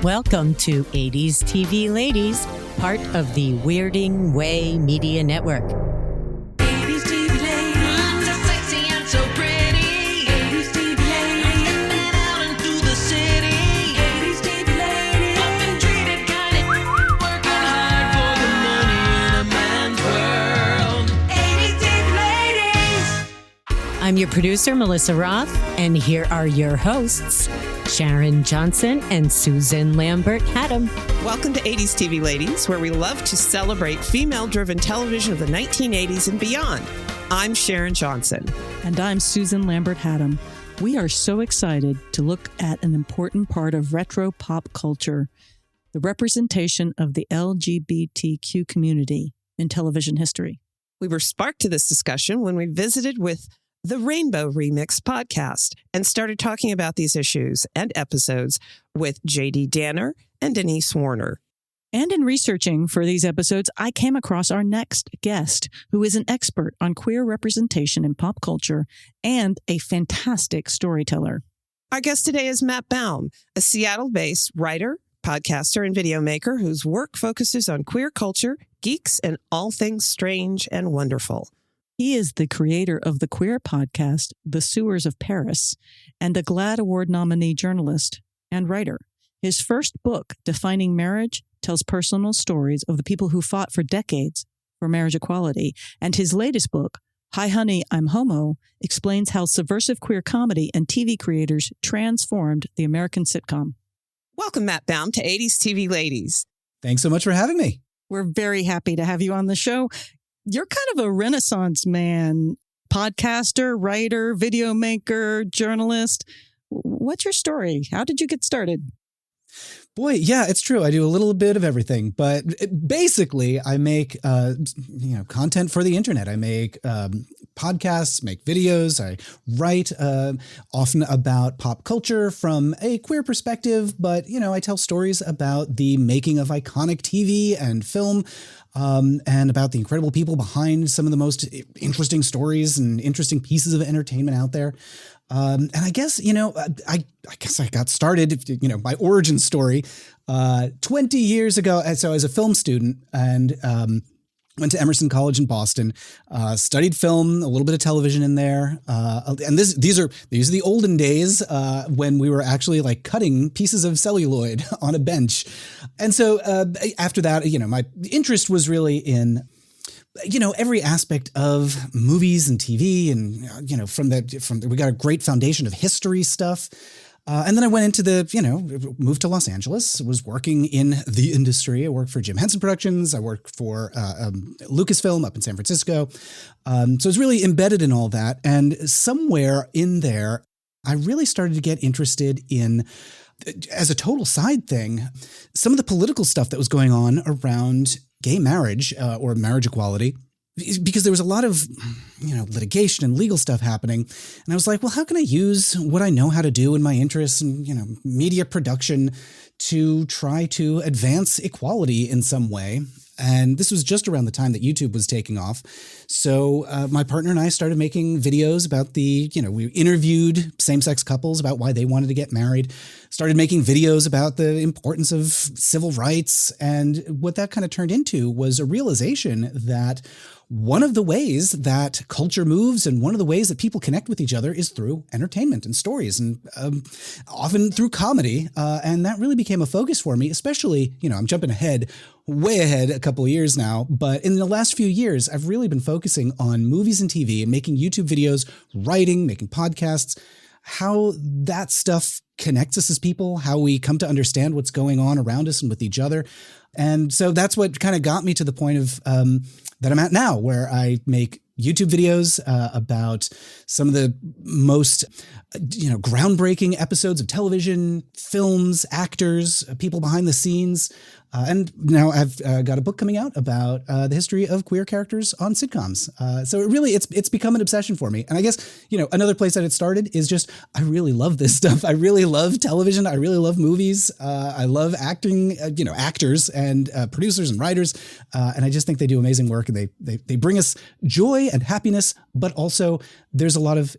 Welcome to 80s TV Ladies, part of the Weirding Way Media Network. 80s TV ladies, so sexy and so pretty. 80s TV ladies, stepping out into the city. 80s TV ladies, often treated kind of working hard for the money in a man's world. 80s TV ladies. I'm your producer, Melissa Roth, and here are your hosts, Sharon Johnson and Susan Lambert-Haddam. Welcome to 80s TV Ladies, where we love to celebrate female-driven television of the 1980s and beyond. I'm Sharon Johnson. And I'm Susan Lambert-Haddam. We are so excited to look at an important part of retro pop culture, the representation of the LGBTQ community in television history. We were sparked to this discussion when we visited with the Rainbow Remix podcast and started talking about these issues and episodes with J.D. Danner and Denise Warner. And in researching for these episodes, I came across our next guest, who is an expert on queer representation in pop culture and a fantastic storyteller. Our guest today is Matt Baume, a Seattle-based writer, podcaster, and video maker whose work focuses on queer culture, geeks, and all things strange and wonderful. He is the creator of the queer podcast, The Sewers of Paris, and a GLAAD Award nominee journalist and writer. His first book, Defining Marriage, tells personal stories of the people who fought for decades for marriage equality. And his latest book, Hi Honey, I'm Homo, explains how subversive queer comedy and TV creators transformed the American sitcom. Welcome, Matt Baume, to 80s TV Ladies. Thanks so much for having me. We're very happy to have you on the show. You're kind of a Renaissance man, podcaster, writer, video maker, journalist. What's your story? How did you get started? Boy, yeah, it's true. I do a little bit of everything, but basically I make content for the internet. I make podcasts, make videos. I write often about pop culture from a queer perspective, but I tell stories about the making of iconic TV and film. And about the incredible people behind some of the most interesting stories and interesting pieces of entertainment out there. And I guess, I got started, my origin story 20 years ago. So as a film student and went to Emerson College in Boston, studied film, a little bit of television in there. And these are the olden days when we were actually like cutting pieces of celluloid on a bench. And so after that, my interest was really in every aspect of movies and TV, and we got a great foundation of history stuff. And then I went into moved to Los Angeles, was working in the industry. I worked for Jim Henson Productions. I worked for Lucasfilm up in San Francisco. So I was really embedded in all that. And somewhere in there, I really started to get interested in, as a total side thing, some of the political stuff that was going on around gay marriage or marriage equality, because there was a lot of, litigation and legal stuff happening. And I was like, well, how can I use what I know how to do in my interests and, media production to try to advance equality in some way? And this was just around the time that YouTube was taking off. So my partner and I started making videos about we interviewed same-sex couples about why they wanted to get married, started making videos about the importance of civil rights. And what that kind of turned into was a realization that one of the ways that culture moves and one of the ways that people connect with each other is through entertainment and stories, and often through comedy. And that really became a focus for me, especially, I'm jumping way ahead a couple of years now. But in the last few years, I've really been focusing on movies and TV and making YouTube videos, writing, making podcasts, how that stuff connects us as people, how we come to understand what's going on around us and with each other. And so that's what kind of got me to the point of that I'm at now, where I make YouTube videos about some of the most, groundbreaking episodes of television, films, actors, people behind the scenes. And now I've got a book coming out about the history of queer characters on sitcoms. So it's become an obsession for me. And I guess, another place that it started is just, I really love this stuff. I really love television. I really love movies. I love acting, actors and producers and writers. And I just think they do amazing work, and they bring us joy and happiness, but also there's a lot of,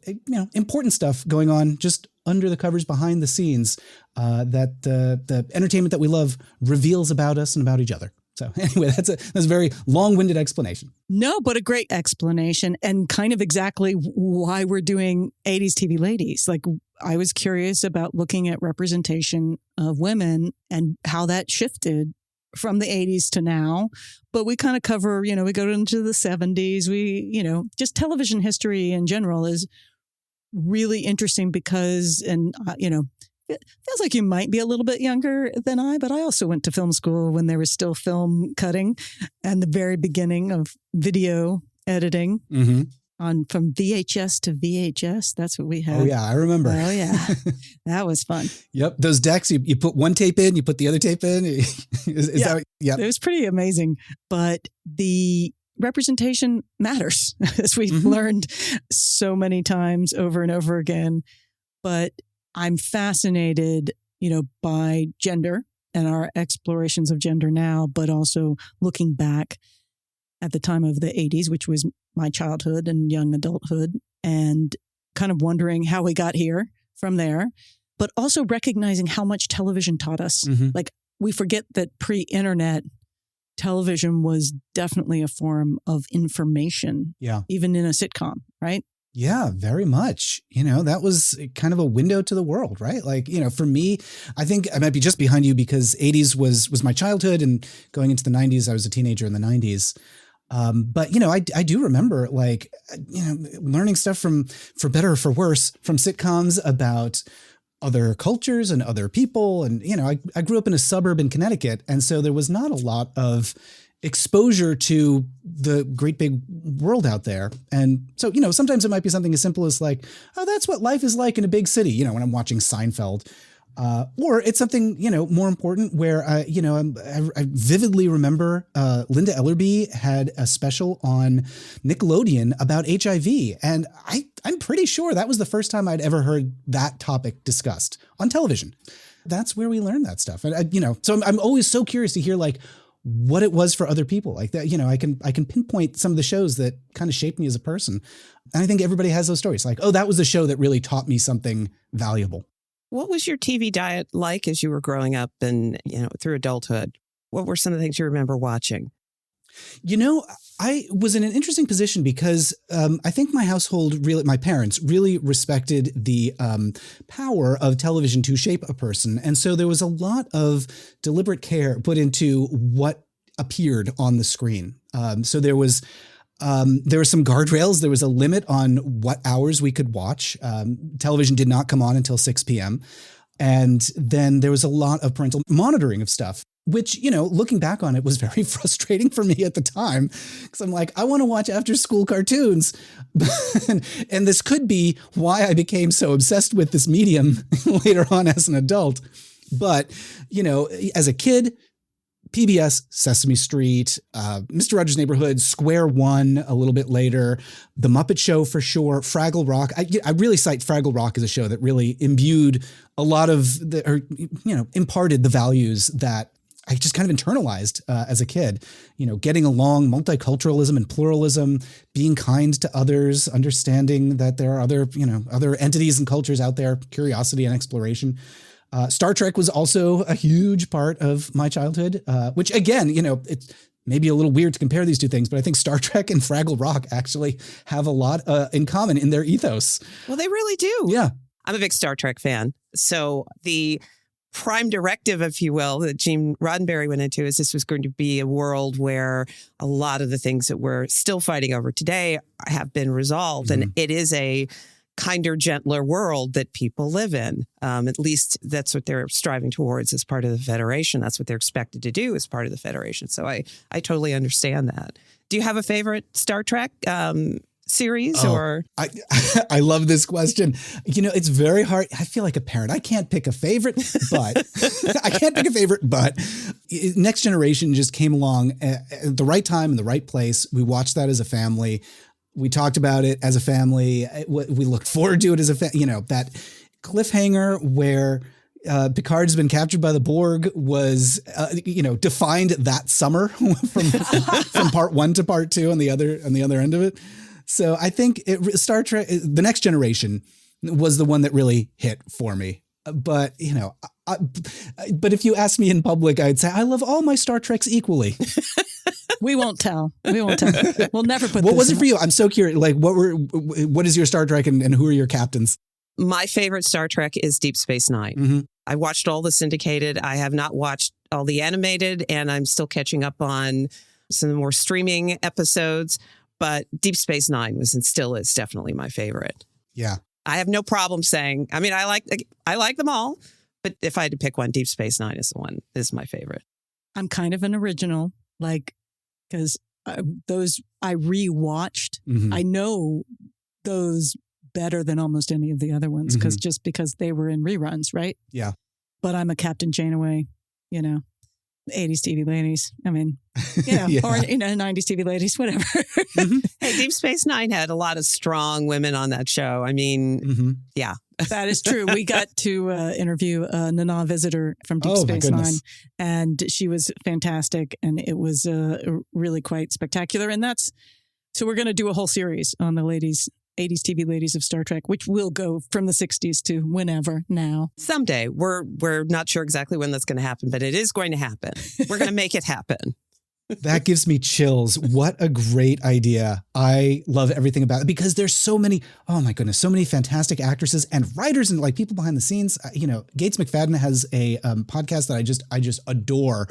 important stuff going on just under the covers, behind the scenes, that the entertainment that we love reveals about us and about each other. So anyway, that's a very long-winded explanation. No, but a great explanation, and kind of exactly why we're doing 80s TV Ladies. Like, I was curious about looking at representation of women and how that shifted from the 80s to now. But we kind of cover, we go into the 70s. Just television history in general is really interesting because, it feels like you might be a little bit younger than I, but I also went to film school when there was still film cutting and the very beginning of video editing from VHS to VHS. That's what we had. Oh, yeah, I remember. Oh, yeah. That was fun. Yep. Those decks, you put one tape in, you put the other tape in. It was pretty amazing. But the representation matters, as we've learned so many times over and over again. But I'm fascinated, by gender and our explorations of gender now, but also looking back at the time of the 80s, which was my childhood and young adulthood, and kind of wondering how we got here from there, but also recognizing how much television taught us. Like, we forget that pre-internet television was definitely a form of information, even in a sitcom, right? Yeah, very much. That was kind of a window to the world, right? Like, for me, I think I might be just behind you because 80s was my childhood, and going into the 90s, I was a teenager in the 90s. But, I do remember learning stuff for better or for worse, from sitcoms about other cultures and other people. And, I grew up in a suburb in Connecticut. And so there was not a lot of exposure to the great big world out there. And so, sometimes it might be something as simple as like, oh, that's what life is like in a big city, when I'm watching Seinfeld. Or it's something, more important where, I vividly remember Linda Ellerby had a special on Nickelodeon about HIV. And I'm pretty sure that was the first time I'd ever heard that topic discussed on television. That's where we learned that stuff. And, so I'm always so curious to hear what it was for other people like that. I can pinpoint some of the shows that kind of shaped me as a person. And I think everybody has those stories like, oh, that was the show that really taught me something valuable. What was your TV diet like as you were growing up and, through adulthood? What were some of the things you remember watching? I was in an interesting position because I think my household, my parents really respected the power of television to shape a person. And so there was a lot of deliberate care put into what appeared on the screen. So there were some guardrails. There was a limit on what hours we could watch. Television did not come on until 6 p.m. And then there was a lot of parental monitoring of stuff, which, looking back on it was very frustrating for me at the time because I'm like, I want to watch after school cartoons. And this could be why I became so obsessed with this medium later on as an adult. But, as a kid, PBS, Sesame Street, Mr. Rogers' Neighborhood, Square One a little bit later, The Muppet Show for sure, Fraggle Rock. I really cite Fraggle Rock as a show that really imbued a lot of imparted the values that I just kind of internalized as a kid, getting along, multiculturalism and pluralism, being kind to others, understanding that there are other entities and cultures out there, curiosity and exploration. Star Trek was also a huge part of my childhood, which again, it's maybe a little weird to compare these two things, but I think Star Trek and Fraggle Rock actually have a lot in common in their ethos. Well, they really do. Yeah. I'm a big Star Trek fan. So the prime directive, if you will, that Gene Roddenberry went into is this was going to be a world where a lot of the things that we're still fighting over today have been resolved. Mm-hmm. And it is a kinder, gentler world that people live in. At least that's what they're striving towards as part of the Federation. That's what they're expected to do as part of the Federation. So I totally understand that. Do you have a favorite Star Trek series or? I love this question. It's very hard. I feel like a parent. I can't pick a favorite, but Next Generation just came along at the right time in the right place. We watched that as a family. We talked about it as a family. We looked forward to it as a that cliffhanger where Picard's been captured by the Borg was, defined that summer from part 1 to part 2 on the other end of it. So I think Star Trek, The Next Generation was the one that really hit for me. But, but if you ask me in public, I'd say I love all my Star Treks equally. We won't tell. We'll never put. What was it for you? I'm so curious. Like, what is your Star Trek and who are your captains? My favorite Star Trek is Deep Space Nine. Mm-hmm. I watched all the syndicated. I have not watched all the animated, and I'm still catching up on some more streaming episodes. But Deep Space Nine was and still is definitely my favorite. Yeah. I have no problem saying, I mean, I like them all, but if I had to pick one, Deep Space Nine is my favorite. I'm kind of an original, because those I rewatched. Mm-hmm. I know those better than almost any of the other ones because they were in reruns, right? Yeah. But I'm a Captain Janeway, 80s TV ladies. I mean, yeah. Or 90s TV ladies, whatever. Mm-hmm. Hey, Deep Space Nine had a lot of strong women on that show. I mean, yeah. That is true. We got to interview a Nana visitor from Deep Space Nine, and she was fantastic, and it was really quite spectacular. And so we're going to do a whole series on the 80s TV ladies of Star Trek, which will go from the 60s to whenever now. Someday. We're not sure exactly when that's going to happen, but it is going to happen. We're going to make it happen. That gives me chills. What a great idea. I love everything about it because there's so many, oh my goodness, so many fantastic actresses and writers and like people behind the scenes. Gates McFadden has a podcast that I just adore.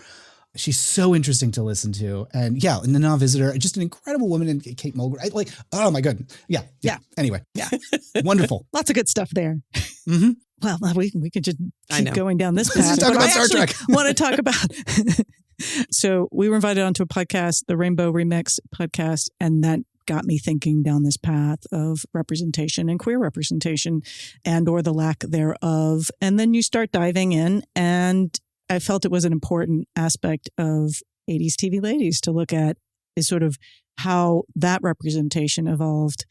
She's so interesting to listen to. And yeah, Nana Visitor, just an incredible woman. And Kate Mulgrew, oh my God. Yeah. Anyway. Yeah. Wonderful. Lots of good stuff there. Mm-hmm. Well, we could just keep going down this path. Let's talk about Star Trek. Want to talk about. So we were invited onto a podcast, the Rainbow Remix podcast, and that got me thinking down this path of representation and queer representation or the lack thereof. And then you start diving in, and I felt it was an important aspect of 80s TV ladies to look at is sort of how that representation evolved.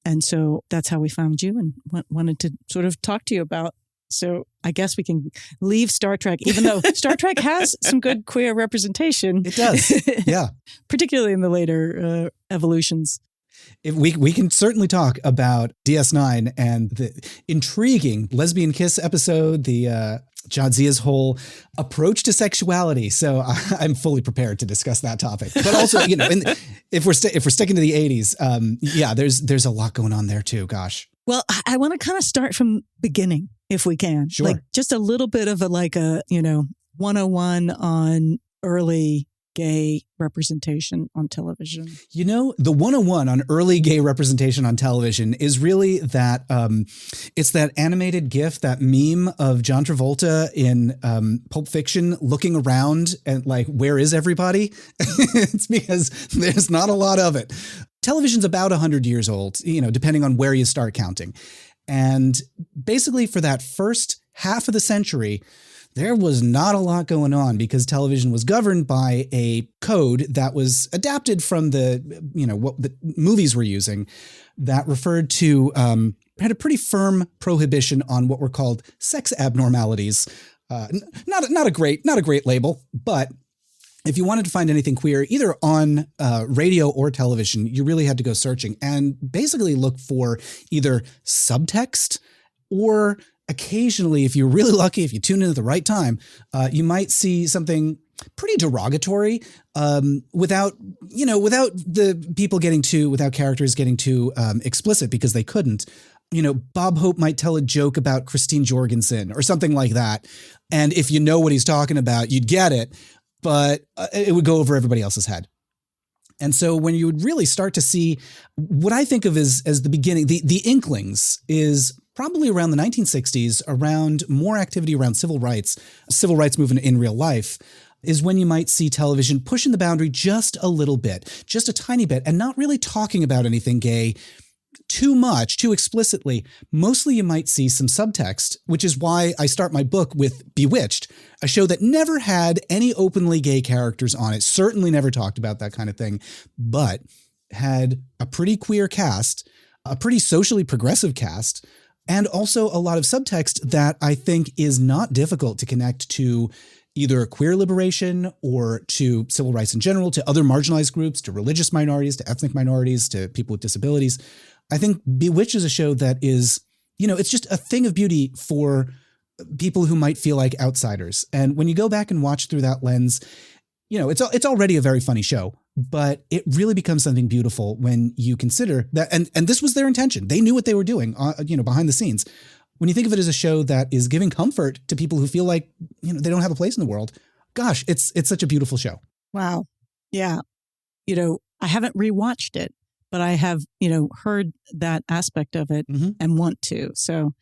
And so that's how we found you and wanted to sort of talk to you about. So I guess we can leave Star Trek, even though Star Trek has some good queer representation. It does. Yeah. Particularly in the later evolutions. If we can certainly talk about DS9 and the intriguing lesbian kiss episode, the Jadzia's whole approach to sexuality. So I'm fully prepared to discuss that topic. But also, if we're sticking to the 80s, there's a lot going on there too. Gosh. Well, I want to kind of start from beginning if we can. Sure. Like just a little bit of a 101 on early gay representation on television. The 101 on early gay representation on television is really that it's that animated GIF, that meme of John Travolta in Pulp Fiction looking around and like, where is everybody? It's because there's not a lot of it. Television's about 100 years old, depending on where you start counting. And basically for that first half of the century, there was not a lot going on because television was governed by a code that was adapted from what the movies were using that referred to, had a pretty firm prohibition on what were called sex abnormalities. Not a great label, but if you wanted to find anything queer, either on radio or television, you really had to go searching and basically look for either subtext or occasionally, if you're really lucky, if you tune in at the right time, you might see something pretty derogatory without characters getting too explicit because they couldn't. Bob Hope might tell a joke about Christine Jorgensen or something like that. And if you know what he's talking about, you'd get it, but it would go over everybody else's head. And so when you would really start to see what I think of as the beginning, the inklings is probably around the 1960s, around more activity around civil rights movement in real life, is when you might see television pushing the boundary just a little bit, just a tiny bit, and not really talking about anything gay too much, too explicitly. Mostly you might see some subtext, which is why I start my book with Bewitched, a show that never had any openly gay characters on it, certainly never talked about that kind of thing, but had a pretty queer cast, a pretty socially progressive cast, and also a lot of subtext that I think is not difficult to connect to either queer liberation or to civil rights in general, to other marginalized groups, to religious minorities, to ethnic minorities, to people with disabilities. I think Bewitched is a show that is it's just a thing of beauty for people who might feel like outsiders. And when you go back and watch through that lens, it's already a very funny show, but it really becomes something beautiful when you consider that. And this was their intention. They knew what they were doing, behind the scenes. When you think of it as a show that is giving comfort to people who feel like, they don't have a place in the world, gosh, it's such a beautiful show. Wow. Yeah. I haven't rewatched it, but I have, heard that aspect of it and want to. So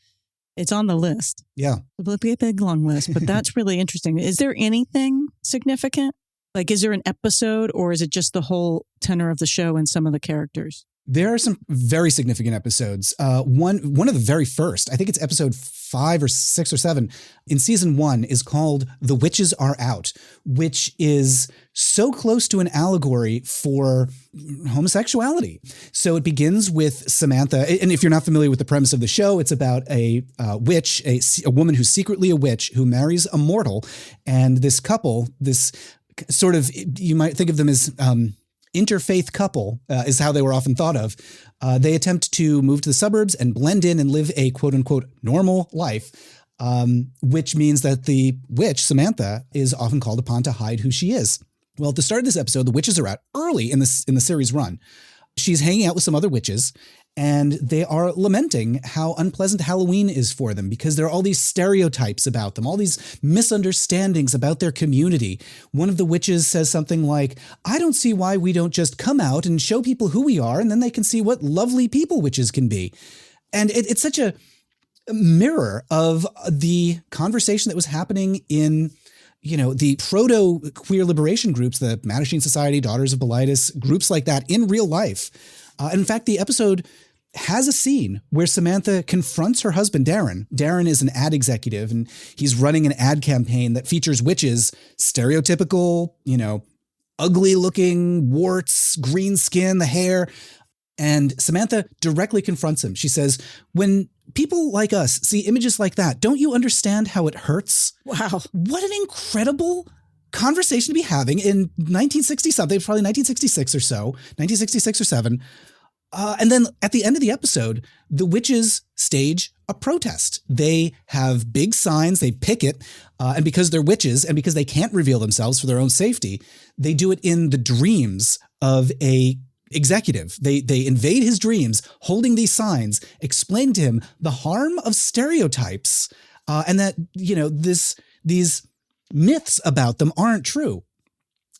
it's on the list. Yeah. It'll be a big, long list, but that's really interesting. Is there anything significant? Like, is there an episode, or is it just the whole tenor of the show and some of the characters? There are some very significant episodes. One of the very first, I think it's episode 5 or 6 or 7 in season 1, is called "The Witches Are Out," which is so close to an allegory for homosexuality. So it begins with Samantha, and if you're not familiar with the premise of the show, it's about a witch, a woman who's secretly a witch who marries a mortal, and this couple, this sort of, you might think of them as interfaith couple, is how they were often thought of. They attempt to move to the suburbs and blend in and live a quote unquote normal life, which means that the witch, Samantha, is often called upon to hide who she is. Well, at the start of this episode, the witches are out early in the series run. She's hanging out with some other witches, and they are lamenting how unpleasant Halloween is for them because there are all these stereotypes about them, all these misunderstandings about their community. One of the witches says something like, "I don't see why we don't just come out and show people who we are, and then they can see what lovely people witches can be." And it's such a mirror of the conversation that was happening in the proto-queer liberation groups, the Mattachine Society, Daughters of Bilitis, groups like that in real life. In fact, the episode has a scene where Samantha confronts her husband, Darren. Darren is an ad executive, and he's running an ad campaign that features witches, stereotypical, ugly-looking warts, green skin, the hair. And Samantha directly confronts him. She says, "When people like us see images like that, don't you understand how it hurts?" Wow. What an incredible conversation to be having in 1960 something, probably 1966 or so, 1966 or 7. And then at the end of the episode, the witches stage a protest. They have big signs, they picket, and because they're witches and because they can't reveal themselves for their own safety, they do it in the dreams of a executive. They invade his dreams, holding these signs, explaining to him the harm of stereotypes, and that these myths about them aren't true.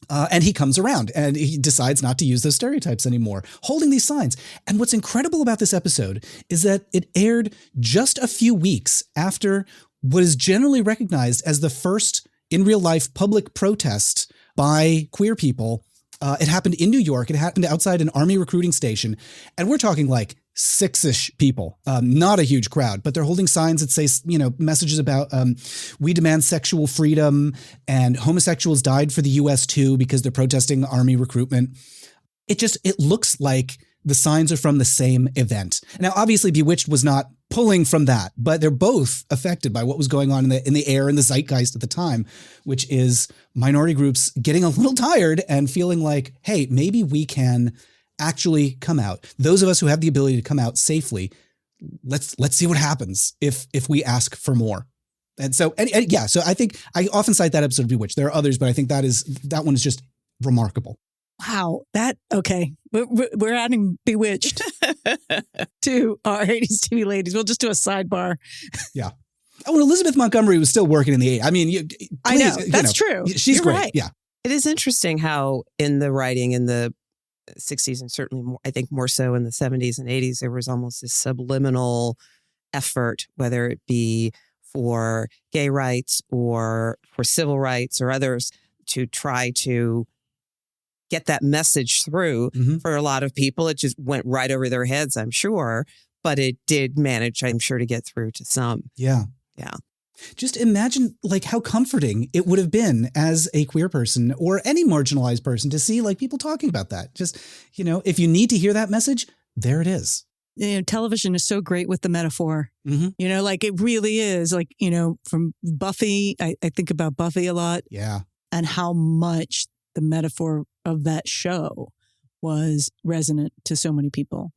And he comes around and he decides not to use those stereotypes anymore, holding these signs. And what's incredible about this episode is that it aired just a few weeks after what is generally recognized as the first in real life public protest by queer people. It happened in New York. It happened outside an army recruiting station. And we're talking like 6-ish people, not a huge crowd, but they're holding signs that say, messages about we demand sexual freedom and homosexuals died for the US too because they're protesting army recruitment. It looks like the signs are from the same event. Now, obviously, Bewitched was not pulling from that, but they're both affected by what was going on in the air and the zeitgeist at the time, which is minority groups getting a little tired and feeling like, hey, maybe we can actually come out. Those of us who have the ability to come out safely, let's see what happens if we ask for more. And so, so I think I often cite that episode of Bewitched. There are others, but I think that one is just remarkable. Wow. Okay. We're adding Bewitched to our 80s TV ladies. We'll just do a sidebar. Yeah. Oh, and Elizabeth Montgomery was still working in the 80s. I mean, I know. That's true. She's You're great. Right. Yeah. It is interesting how in the writing in the 60s and certainly more, I think more so in the 70s and 80s, there was almost this subliminal effort, whether it be for gay rights or for civil rights or others, to try to get that message through. For a lot of people. It just went right over their heads, I'm sure, but it did manage, I'm sure, to get through to some. Yeah. Yeah. Just imagine like how comforting it would have been as a queer person or any marginalized person to see like people talking about that. Just, if you need to hear that message, there it is. Television is so great with the metaphor. Like it really is like, from Buffy, I think about Buffy a lot. Yeah. And how much the metaphor of that show was resonant to so many people.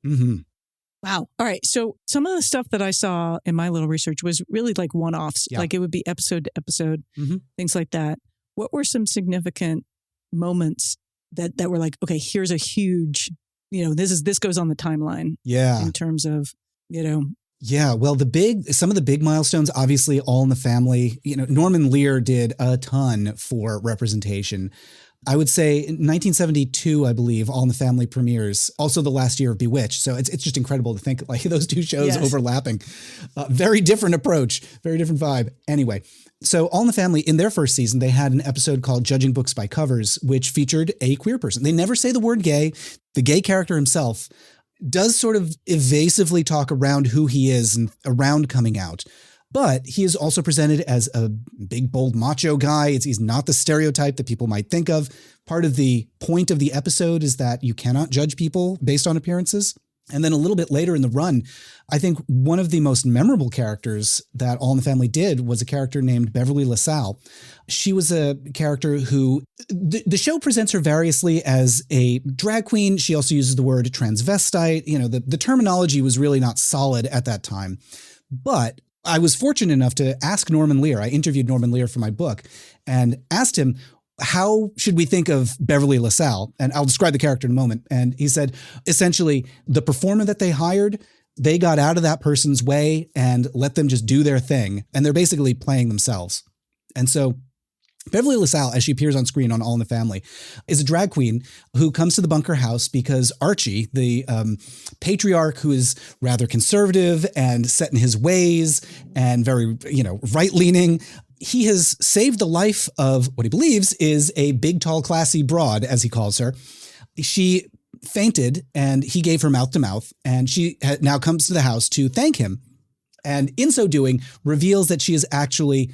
Wow. All right. So some of the stuff that I saw in my little research was really like one-offs. Yeah. Like it would be episode to episode, Mhm. things like that. What were some significant moments that were like, okay, here's a huge, this goes on the timeline Yeah. in terms of, Yeah, well, some of the big milestones, obviously, All in the Family. Norman Lear did a ton for representation. I would say in 1972, I believe, All in the Family premieres. Also, the last year of Bewitched. So it's just incredible to think like those two shows Yes. overlapping. Very different approach, very different vibe. Anyway, so All in the Family, in their first season, they had an episode called Judging Books by Covers, which featured a queer person. They never say the word gay. The gay character himself does sort of evasively talk around who he is and around coming out. But he is also presented as a big, bold, macho guy. He's not the stereotype that people might think of. Part of the point of the episode is that you cannot judge people based on appearances. And then a little bit later in the run, I think one of the most memorable characters that All in the Family did was a character named Beverly LaSalle. She was a character who the show presents her variously as a drag queen. She also uses the word transvestite. The terminology was really not solid at that time. But I was fortunate enough to ask Norman Lear. I interviewed Norman Lear for my book and asked him, how should we think of Beverly LaSalle? And I'll describe the character in a moment. And he said, essentially, the performer that they hired, they got out of that person's way and let them just do their thing. And they're basically playing themselves. And so Beverly LaSalle, as she appears on screen on All in the Family, is a drag queen who comes to the bunker house because Archie, the patriarch who is rather conservative and set in his ways and very, right-leaning, he has saved the life of what he believes is a big, tall, classy broad, as he calls her. She fainted and he gave her mouth to mouth, and she now comes to the house to thank him. And in so doing, reveals that she is actually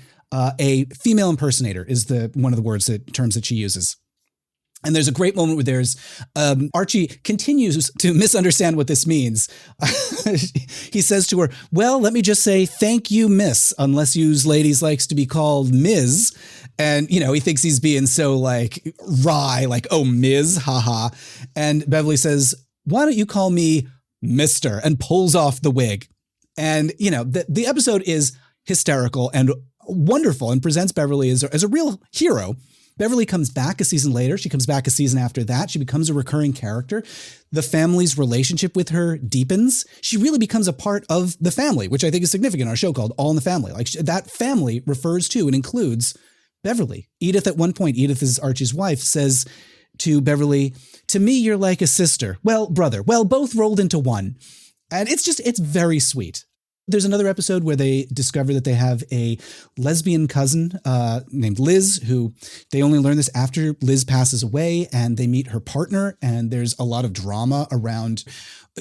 a female impersonator is one of the terms that she uses. And there's a great moment where there's Archie continues to misunderstand what this means. He says to her, well, let me just say thank you, miss, unless you ladies likes to be called Ms. And, he thinks he's being so like wry, like, oh, Ms, haha. And Beverly says, why don't you call me Mr. and pulls off the wig. And, the episode is hysterical and wonderful and presents Beverly as a real hero. Beverly comes back a season later. She comes back a season after that. She becomes a recurring character. The family's relationship with her deepens. She really becomes a part of the family, which I think is significant on a show called All in the Family. Like that family refers to and includes Beverly. Edith, at one point, Edith is Archie's wife, says to Beverly, to me, you're like a sister. Well, brother. Well, both rolled into one. And it's very sweet. There's another episode where they discover that they have a lesbian cousin named Liz, who they only learn this after Liz passes away, and they meet her partner. And there's a lot of drama around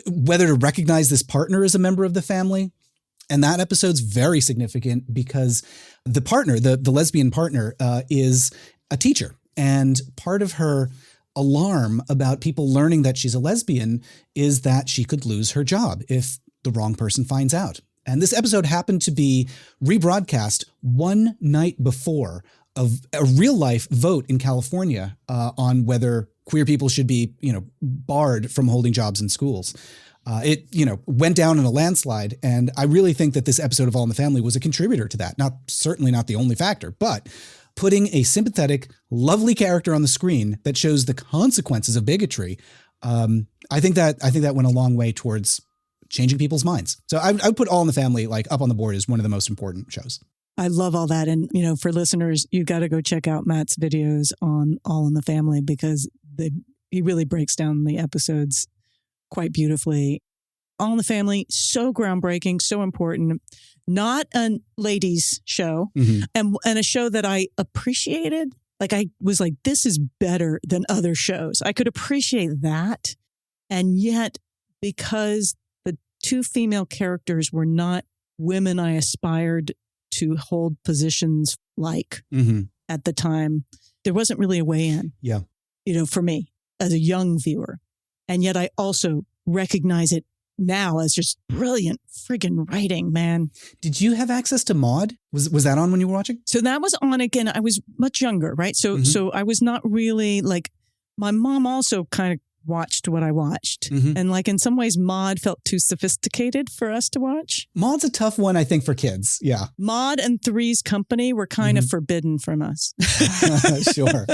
whether to recognize this partner as a member of the family. And that episode's very significant because the partner, the lesbian partner, is a teacher. And part of her alarm about people learning that she's a lesbian is that she could lose her job if the wrong person finds out. And this episode happened to be rebroadcast one night before of a real life vote in California on whether queer people should be, barred from holding jobs in schools. It went down in a landslide. And I really think that this episode of All in the Family was a contributor to that. Certainly not the only factor, but putting a sympathetic, lovely character on the screen that shows the consequences of bigotry. I think that went a long way towards changing people's minds. So I would put All in the Family like up on the board as one of the most important shows. I love all that. And, for listeners, you got to go check out Matt's videos on All in the Family because he really breaks down the episodes quite beautifully. All in the Family, so groundbreaking, so important. Not a ladies show and a show that I appreciated. Like I was like, this is better than other shows. I could appreciate that. And yet, because the two female characters were not women I aspired to hold positions like at the time, there wasn't really a way in. Yeah. For me as a young viewer. And yet I also recognize it now as just brilliant friggin' writing, man. Did you have access to Maude? Was that on when you were watching? So that was on again. I was much younger, right? So I was not really like, my mom also kind of watched what I watched. Mhm. And like in some ways, Maude felt too sophisticated for us to watch. Maude's a tough one, I think, for kids. Yeah. Maude and Three's Company were kind of forbidden from us. Sure.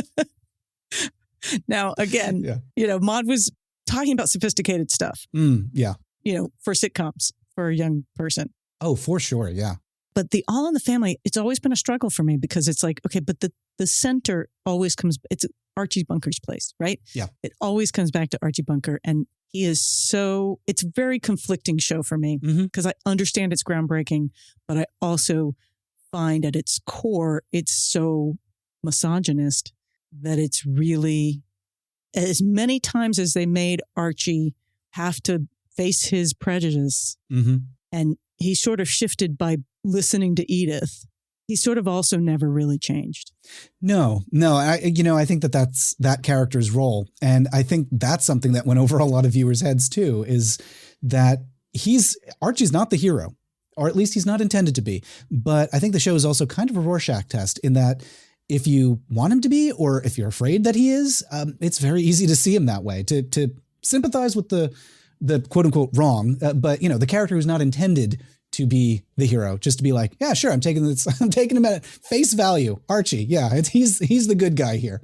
Now, again, Yeah. you know, Maude was talking about sophisticated stuff, Yeah. you know, for sitcoms for a young person. Oh, for sure. Yeah. But the All in the Family, it's always been a struggle for me because it's like, okay, but the center always comes, it's Archie Bunker's place, right? Yeah. It always comes back to Archie Bunker. And he is so, it's a very conflicting show for me Mhm. because I understand it's groundbreaking, but I also find at its core, it's so misogynist that it's really, as many times as they made Archie have to face his prejudice, Mm-hmm. and he sort of shifted by listening to Edith, he sort of also never really changed. No. I think that's that character's role. And I think that's something that went over a lot of viewers' heads too, is that Archie's not the hero, or at least he's not intended to be. But I think the show is also kind of a Rorschach test in that if you want him to be, or if you're afraid that he is, it's very easy to see him that way, to sympathize with the quote unquote wrong. But the character who's not intended to be the hero, just to be like, yeah, sure, I'm taking him at face value. Archie, yeah, he's the good guy here.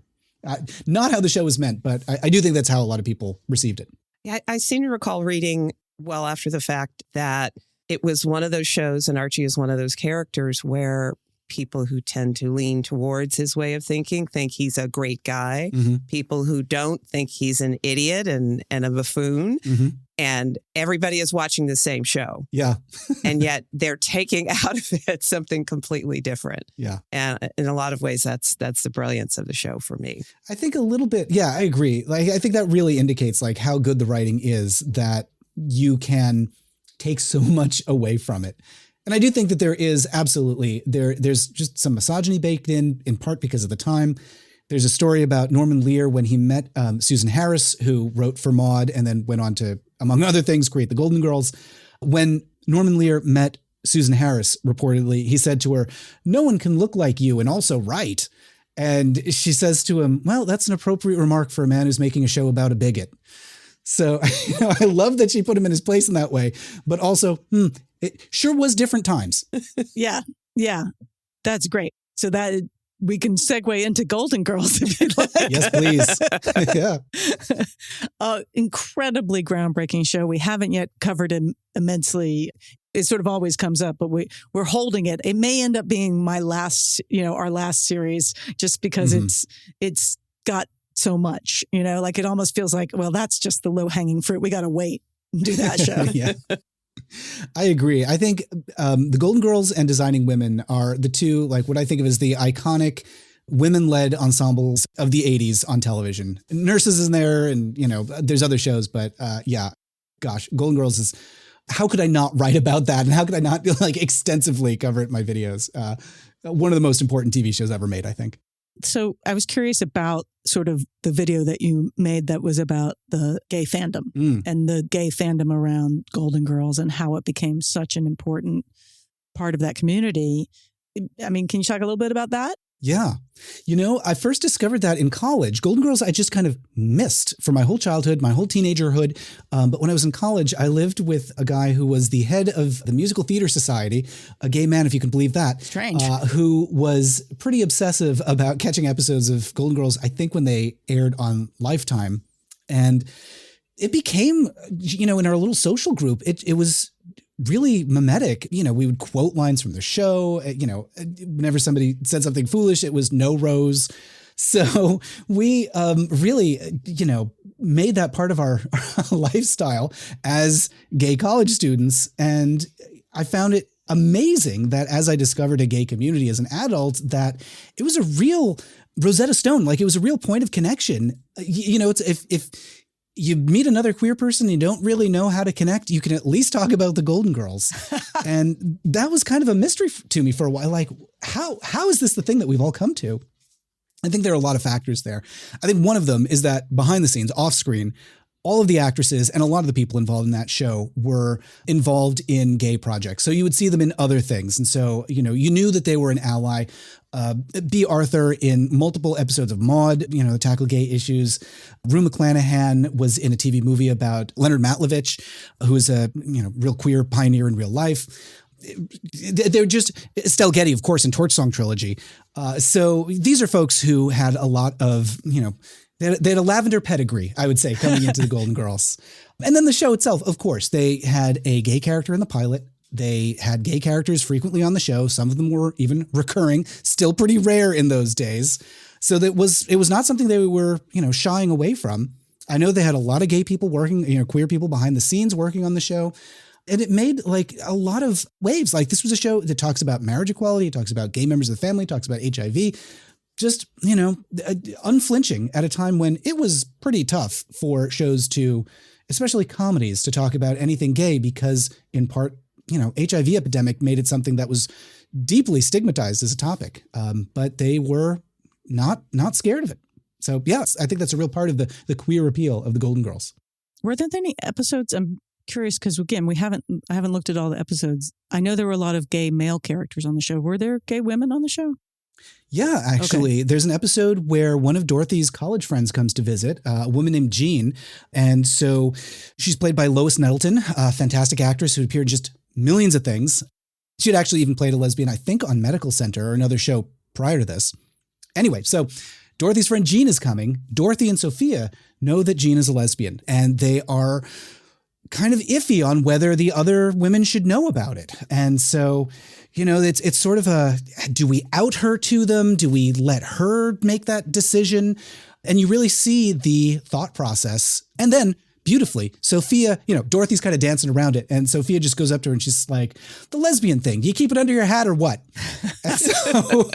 Not how the show was meant, but I do think that's how a lot of people received it. Yeah, I seem to recall reading well after the fact that it was one of those shows, and Archie is one of those characters where people who tend to lean towards his way of thinking think he's a great guy. Mm-hmm. People who don't think he's an idiot and a buffoon. Mm-hmm. And everybody is watching the same show. Yeah. And yet they're taking out of it something completely different. Yeah. And in a lot of ways, that's the brilliance of the show for me. I think a little bit. Yeah, I agree. Like, I think that really indicates like how good the writing is, that you can take so much away from it. And I do think that there is absolutely there's just some misogyny baked in part because of the time. There's a story about Norman Lear when he met Susan Harris, who wrote for Maude and then went on to, among other things, create the Golden Girls. When Norman Lear met Susan Harris, reportedly, he said to her, "No one can look like you and also write." And she says to him, "Well, that's an appropriate remark for a man who's making a show about a bigot." So I love that she put him in his place in that way, but also, it sure was different times. Yeah. That's great. So that we can segue into Golden Girls if you'd like. Yes, please. Yeah. Incredibly groundbreaking show. We haven't yet covered it immensely. It sort of always comes up, but we're holding it. It may end up being our last series, just because it's got so much, like it almost feels like, well, that's just the low hanging fruit. We got to wait and do that show. Yeah. I agree. I think the Golden Girls and Designing Women are the two, like what I think of as the iconic women-led ensembles of the 80s on television. Nurses is in there, and there's other shows, but gosh, Golden Girls is. How could I not write about that, and how could I not extensively cover it in my videos? One of the most important TV shows ever made, I think. So I was curious about sort of the video that you made that was about the gay fandom and the gay fandom around Golden Girls and how it became such an important part of that community. I mean, can you talk a little bit about that? Yeah. I first discovered that in college. Golden Girls, I just kind of missed for my whole childhood, my whole teenagerhood. But when I was in college, I lived with a guy who was the head of the Musical Theater Society, a gay man, if you can believe that. Strange. Who was pretty obsessive about catching episodes of Golden Girls, I think when they aired on Lifetime. And it became, in our little social group, it was really mimetic. We would quote lines from the show. Whenever somebody said something foolish, it was "no Rose." So we really, made that part of our lifestyle as gay college students. And I found it amazing that as I discovered a gay community as an adult, that it was a real Rosetta Stone. Like, it was a real point of connection. It's if you meet another queer person, you don't really know how to connect, you can at least talk about the Golden Girls. And that was kind of a mystery to me for a while. Like, how is this the thing that we've all come to? I think there are a lot of factors there. I think one of them is that behind the scenes, off screen, all of the actresses and a lot of the people involved in that show were involved in gay projects. So you would see them in other things. And so, you knew that they were an ally. B. Arthur in multiple episodes of Maude, to tackle gay issues. Rue McClanahan was in a TV movie about Leonard Matlovich, who is a, real queer pioneer in real life. They're just Estelle Getty, of course, in Torch Song Trilogy. So these are folks who had a lot of, they had a lavender pedigree, I would say, coming into the Golden Girls. And then the show itself, of course, they had a gay character in the pilot. They had gay characters frequently on the show. Some of them were even recurring, still pretty rare in those days. So it was not something they were, shying away from. I know they had a lot of gay people working, queer people behind the scenes working on the show. And it made like a lot of waves. Like this was a show that talks about marriage equality, it talks about gay members of the family, talks about HIV, just, unflinching at a time when it was pretty tough for shows to, especially comedies, to talk about anything gay because in part, HIV epidemic made it something that was deeply stigmatized as a topic. But they were not scared of it. So yes, I think that's a real part of the queer appeal of the Golden Girls. Were there any episodes? I'm curious because again, I haven't looked at all the episodes. I know there were a lot of gay male characters on the show. Were there gay women on the show? Yeah, actually, There's an episode where one of Dorothy's college friends comes to visit, a woman named Jean. And so she's played by Lois Nettleton, a fantastic actress who appeared in just millions of things. She had actually even played a lesbian, I think, on Medical Center or another show prior to this. Anyway, so Dorothy's friend Jean is coming. Dorothy and Sophia know that Jean is a lesbian, and they are kind of iffy on whether the other women should know about it. And so, it's sort of do we out her to them? Do we let her make that decision? And you really see the thought process. And then beautifully, Sophia, Dorothy's kind of dancing around it. And Sophia just goes up to her and she's like, the lesbian thing, do you keep it under your hat or what? And so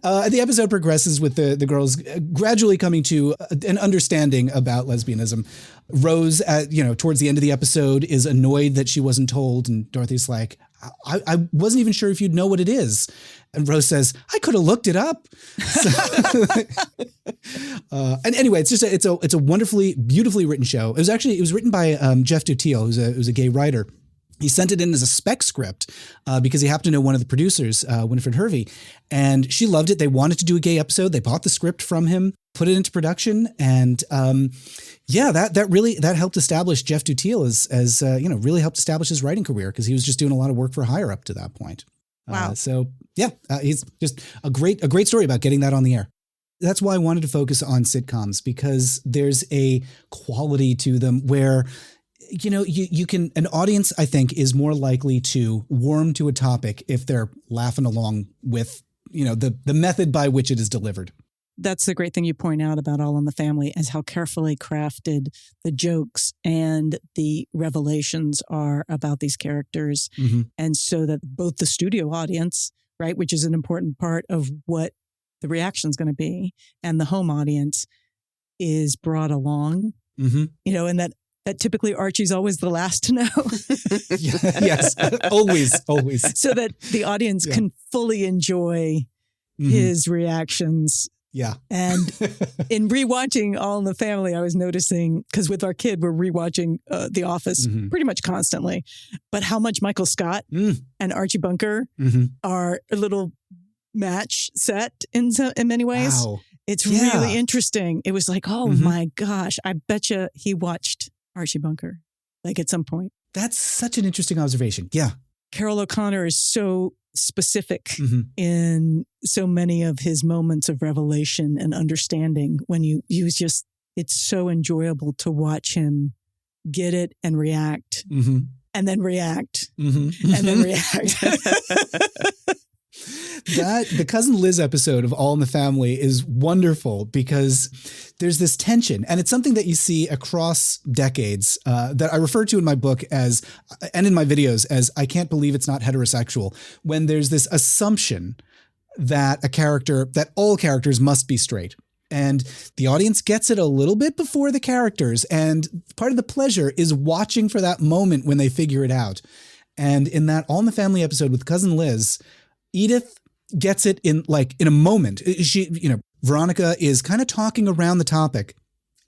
the episode progresses with the girls gradually coming to an understanding about lesbianism. Rose, towards the end of the episode, is annoyed that she wasn't told. And Dorothy's like, I wasn't even sure if you'd know what it is. And Rose says, I could have looked it up. And anyway, it's a wonderfully, beautifully written show. It was written by Jeff Dutille, who's a gay writer. He sent it in as a spec script because he happened to know one of the producers, Winifred Hervey, and she loved it. They wanted to do a gay episode. They bought the script from him, put it into production, and that helped establish Jeff Dutille as really helped establish his writing career because he was just doing a lot of work for hire up to that point. Wow. He's just a great story about getting that on the air. That's why I wanted to focus on sitcoms, because there's a quality to them where you can, an audience, I think, is more likely to warm to a topic if they're laughing along with, the method by which it is delivered. That's the great thing you point out about All in the Family, is how carefully crafted the jokes and the revelations are about these characters. Mm-hmm. And so that both the studio audience, right, which is an important part of what the reaction is going to be, and the home audience is brought along, mm-hmm. And that typically Archie's always the last to know. Yes, always. So that the audience can fully enjoy mm-hmm. his reactions. Yeah. And in rewatching All in the Family, I was noticing, because with our kid, we're rewatching The Office mm-hmm. pretty much constantly, but how much Michael Scott and Archie Bunker mm-hmm. are a little match set in many ways. Wow. It's really interesting. It was like, oh mm-hmm. my gosh, I bet you he watched Archie Bunker, like at some point. That's such an interesting observation. Yeah. Carol O'Connor is so specific mm-hmm. in so many of his moments of revelation and understanding it's so enjoyable to watch him get it and react mm-hmm. and then react mm-hmm. and then react. The Cousin Liz episode of All in the Family is wonderful because there's this tension, and it's something that you see across decades that I refer to in my book and in my videos as I can't believe it's not heterosexual, when there's this assumption that all characters must be straight. And the audience gets it a little bit before the characters. And part of the pleasure is watching for that moment when they figure it out. And in that All in the Family episode with Cousin Liz, Edith gets it in a moment. Veronica is kind of talking around the topic,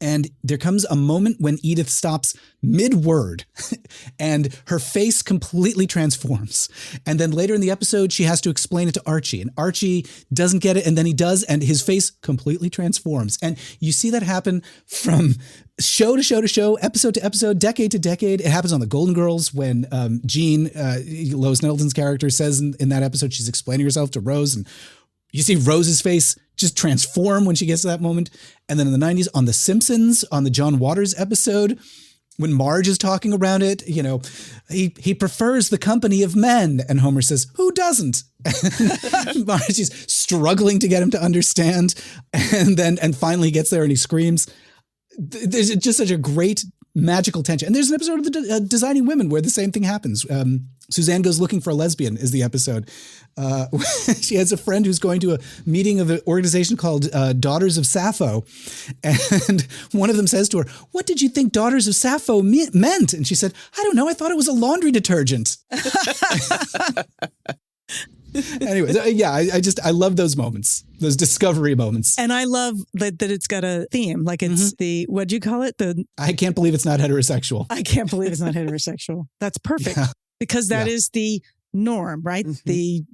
And there comes a moment when Edith stops mid-word and her face completely transforms. And then later in the episode, she has to explain it to Archie. And Archie doesn't get it, and then he does, and his face completely transforms. And you see that happen from show to show to show, episode to episode, decade to decade. It happens on The Golden Girls when Jean, Lois Nettleton's character, says in that episode, she's explaining herself to Rose, and you see Rose's face just transform when she gets to that moment. And then in the 90s on The Simpsons, on the John Waters episode, when Marge is talking around it, you know, he prefers the company of men. And Homer says, who doesn't? And Marge is struggling to get him to understand. And finally he gets there and he screams. There's just such a great magical tension. And there's an episode of the Designing Women where the same thing happens. Suzanne Goes Looking for a Lesbian is the episode. She has a friend who's going to a meeting of an organization called Daughters of Sappho. And one of them says to her, what did you think Daughters of Sappho meant? And she said, I don't know. I thought it was a laundry detergent. Anyways, I love those moments, those discovery moments. And I love that it's got a theme. Like it's the, what'd you call it? I can't believe it's not heterosexual. I can't believe it's not heterosexual. That's perfect. Yeah. Because that is the norm, right? Mm-hmm. The,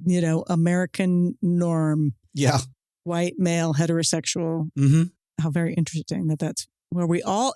American norm. Yeah. White, male, heterosexual. Mm-hmm. How very interesting that's where we all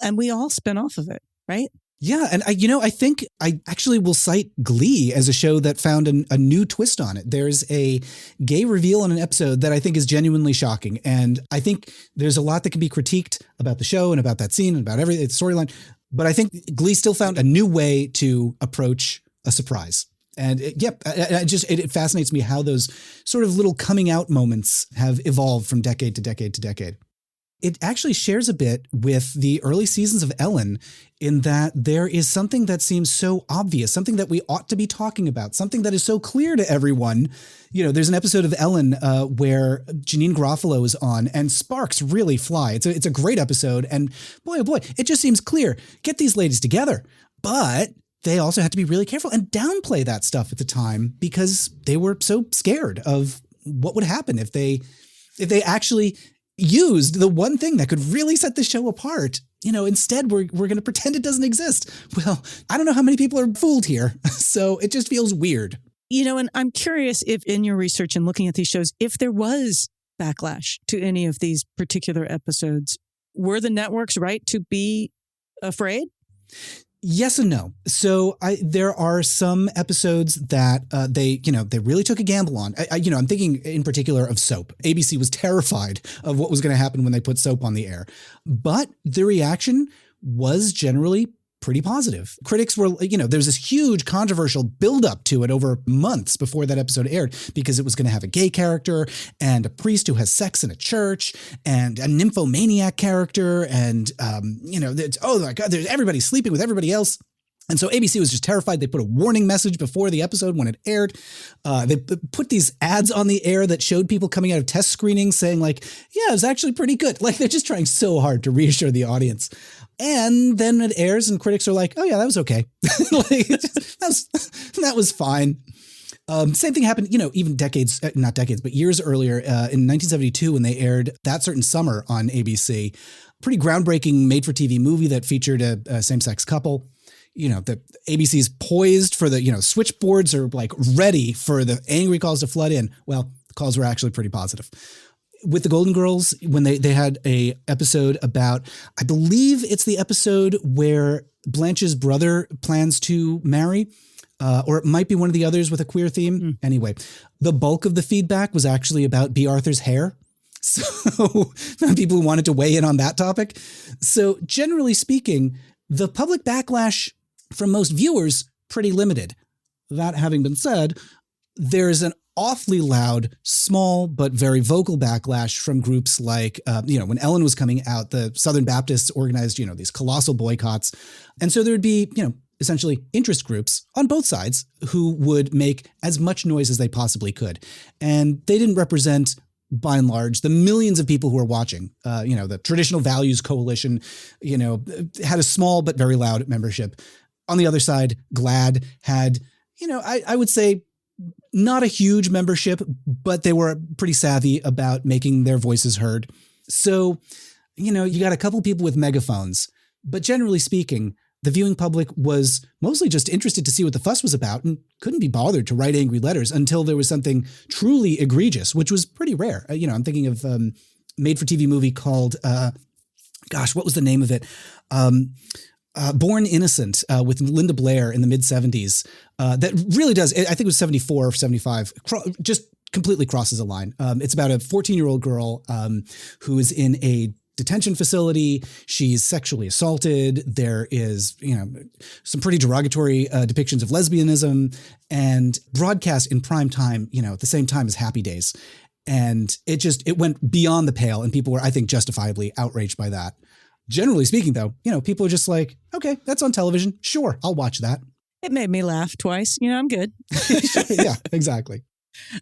spin off of it, right? Yeah. And I think I actually will cite Glee as a show that found a new twist on it. There's a gay reveal on an episode that I think is genuinely shocking. And I think there's a lot that can be critiqued about the show and about that scene and about everything, the storyline. But I think Glee still found a new way to approach a surprise. And it fascinates me how those sort of little coming out moments have evolved from decade to decade to decade. It actually shares a bit with the early seasons of Ellen in that there is something that seems so obvious, something that we ought to be talking about, something that is so clear to everyone. There's an episode of Ellen where Janine Garofalo is on and sparks really fly. It's a great episode. And boy, oh boy, it just seems clear. Get these ladies together. But they also had to be really careful and downplay that stuff at the time because they were so scared of what would happen if they actually used the one thing that could really set the show apart. Instead we're going to pretend it doesn't exist. Well, I don't know how many people are fooled here. So it just feels weird. And I'm curious if in your research and looking at these shows, if there was backlash to any of these particular episodes, were the networks right to be afraid? Yes and no. So there are some episodes that they really took a gamble on. I'm thinking in particular of Soap. ABC was terrified of what was going to happen when they put Soap on the air. But the reaction was generally pretty positive. Critics were, there's this huge controversial buildup to it over months before that episode aired because it was going to have a gay character and a priest who has sex in a church and a nymphomaniac character. And, oh my God, there's everybody sleeping with everybody else. And so ABC was just terrified. They put a warning message before the episode when it aired. They put these ads on the air that showed people coming out of test screenings saying like, yeah, it was actually pretty good. Like they're just trying so hard to reassure the audience. And then it airs and critics are like, oh yeah, that was okay. That was fine. Same thing happened, even not decades, but years earlier in 1972 when they aired That Certain Summer on ABC, pretty groundbreaking made-for-TV movie that featured a same-sex couple. The ABC's poised for the, switchboards are like ready for the angry calls to flood in. Well, the calls were actually pretty positive. With the Golden Girls, when they had a episode about, I believe it's the episode where Blanche's brother plans to marry, or it might be one of the others with a queer theme. Anyway, the bulk of the feedback was actually about B. Arthur's hair. So people who wanted to weigh in on that topic. So generally speaking, the public backlash from most viewers, pretty limited. That having been said, there's an awfully loud, small, but very vocal backlash from groups like, when Ellen was coming out, the Southern Baptists organized, these colossal boycotts. And so there would be, essentially interest groups on both sides who would make as much noise as they possibly could. And they didn't represent, by and large, the millions of people who are watching. The Traditional Values Coalition, had a small but very loud membership. On the other side, GLAAD had, I would say not a huge membership, but they were pretty savvy about making their voices heard. So you got a couple people with megaphones, but generally speaking, the viewing public was mostly just interested to see what the fuss was about and couldn't be bothered to write angry letters until there was something truly egregious, which was pretty rare. I'm thinking of made-for-TV movie called, what was the name of it? Born Innocent with Linda Blair in the mid-'70s. That really does, I think it was 74 or 75, just completely crosses a line. It's about a 14-year-old girl who is in a detention facility. She's sexually assaulted. There is, some pretty derogatory depictions of lesbianism and broadcast in prime time, at the same time as Happy Days. And it went beyond the pale, and people were, I think, justifiably outraged by that. Generally speaking, though, people are just like, okay, that's on television. Sure, I'll watch that. It made me laugh twice. I'm good. Yeah, exactly.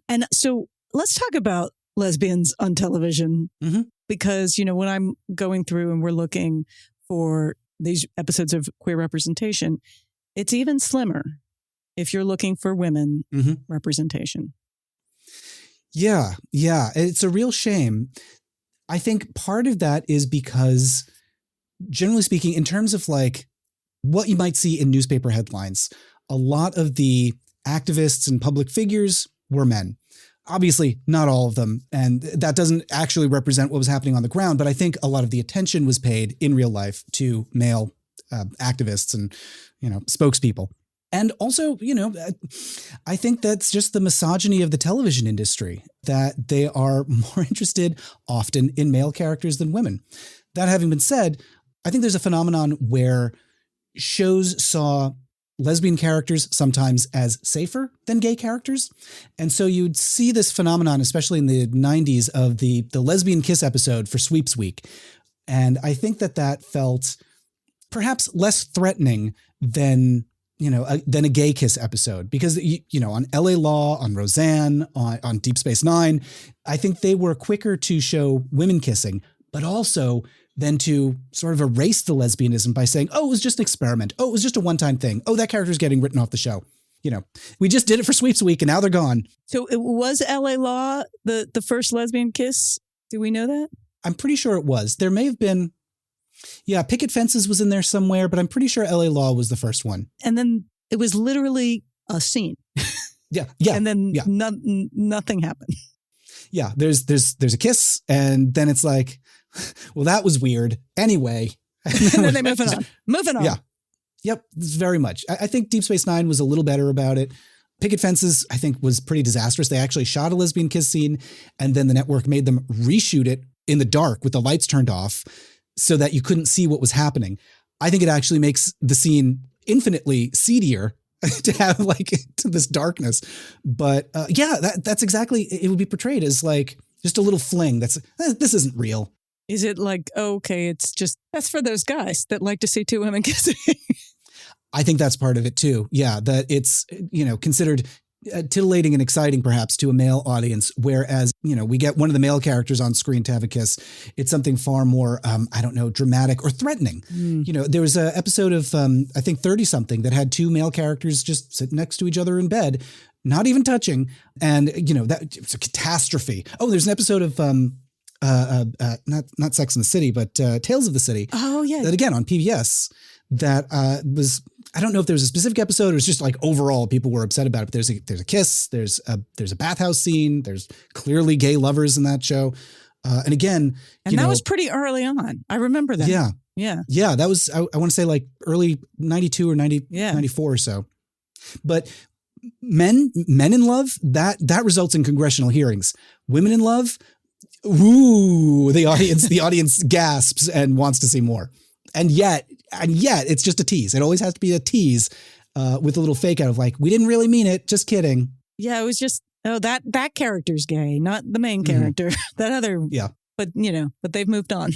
And so let's talk about lesbians on television. Mm-hmm. Because, when I'm going through and we're looking for these episodes of queer representation, it's even slimmer if you're looking for women representation. Yeah. It's a real shame. I think part of that is because, generally speaking, in terms of like what you might see in newspaper headlines, a lot of the activists and public figures were men. Obviously, not all of them, and that doesn't actually represent what was happening on the ground, but I think a lot of the attention was paid in real life to male activists and, spokespeople. And also, I think that's just the misogyny of the television industry, that they are more interested often in male characters than women. That having been said, I think there's a phenomenon where shows saw lesbian characters sometimes as safer than gay characters. And so you'd see this phenomenon, especially in the 90s, of the lesbian kiss episode for Sweeps Week. And I think that felt perhaps less threatening than a gay kiss episode, because, on LA Law, on Roseanne, on Deep Space Nine, I think they were quicker to show women kissing, but also than to sort of erase the lesbianism by saying, oh, it was just an experiment. Oh, it was just a one-time thing. Oh, that character's getting written off the show. We just did it for Sweeps Week and now they're gone. So it was LA Law, the first lesbian kiss? Do we know that? I'm pretty sure it was. There may have been, Picket Fences was in there somewhere, but I'm pretty sure LA Law was the first one. And then it was literally a scene. Yeah. And then nothing happened. Yeah, there's a kiss, and then it's like, well, that was weird. Anyway. And then they moving on. Moving on. Yeah. Yep, very much. I think Deep Space Nine was a little better about it. Picket Fences, I think, was pretty disastrous. They actually shot a lesbian kiss scene, and then the network made them reshoot it in the dark with the lights turned off so that you couldn't see what was happening. I think it actually makes the scene infinitely seedier to have to this darkness. But that's exactly, it would be portrayed as like just a little fling. This isn't real. Is it like, okay, it's just, that's for those guys that like to see two women kissing? I think that's part of it too. Yeah, that it's, considered titillating and exciting perhaps to a male audience, whereas, we get one of the male characters on screen to have a kiss. It's something far more, dramatic or threatening. There was an episode of, I think 30-something that had two male characters just sitting next to each other in bed, not even touching. And, that it's a catastrophe. Oh, there's an episode of, not Sex and the City, but Tales of the City. Oh, yeah. That again on PBS that was, I don't know if there's a specific episode or it's just like overall people were upset about it. But there's a kiss, there's a bathhouse scene, there's clearly gay lovers in that show. And again, and that was pretty early on. I remember that. Yeah. Yeah. Yeah. That was, I want to say like early 92 or 94 or so. But men in love, that results in congressional hearings. Women in love, ooh, the audience gasps and wants to see more. And yet it's just a tease. It always has to be a tease with a little fake out of like, we didn't really mean it. Just kidding. Yeah, it was just, that character's gay, not the main character. That other, yeah. But they've moved on.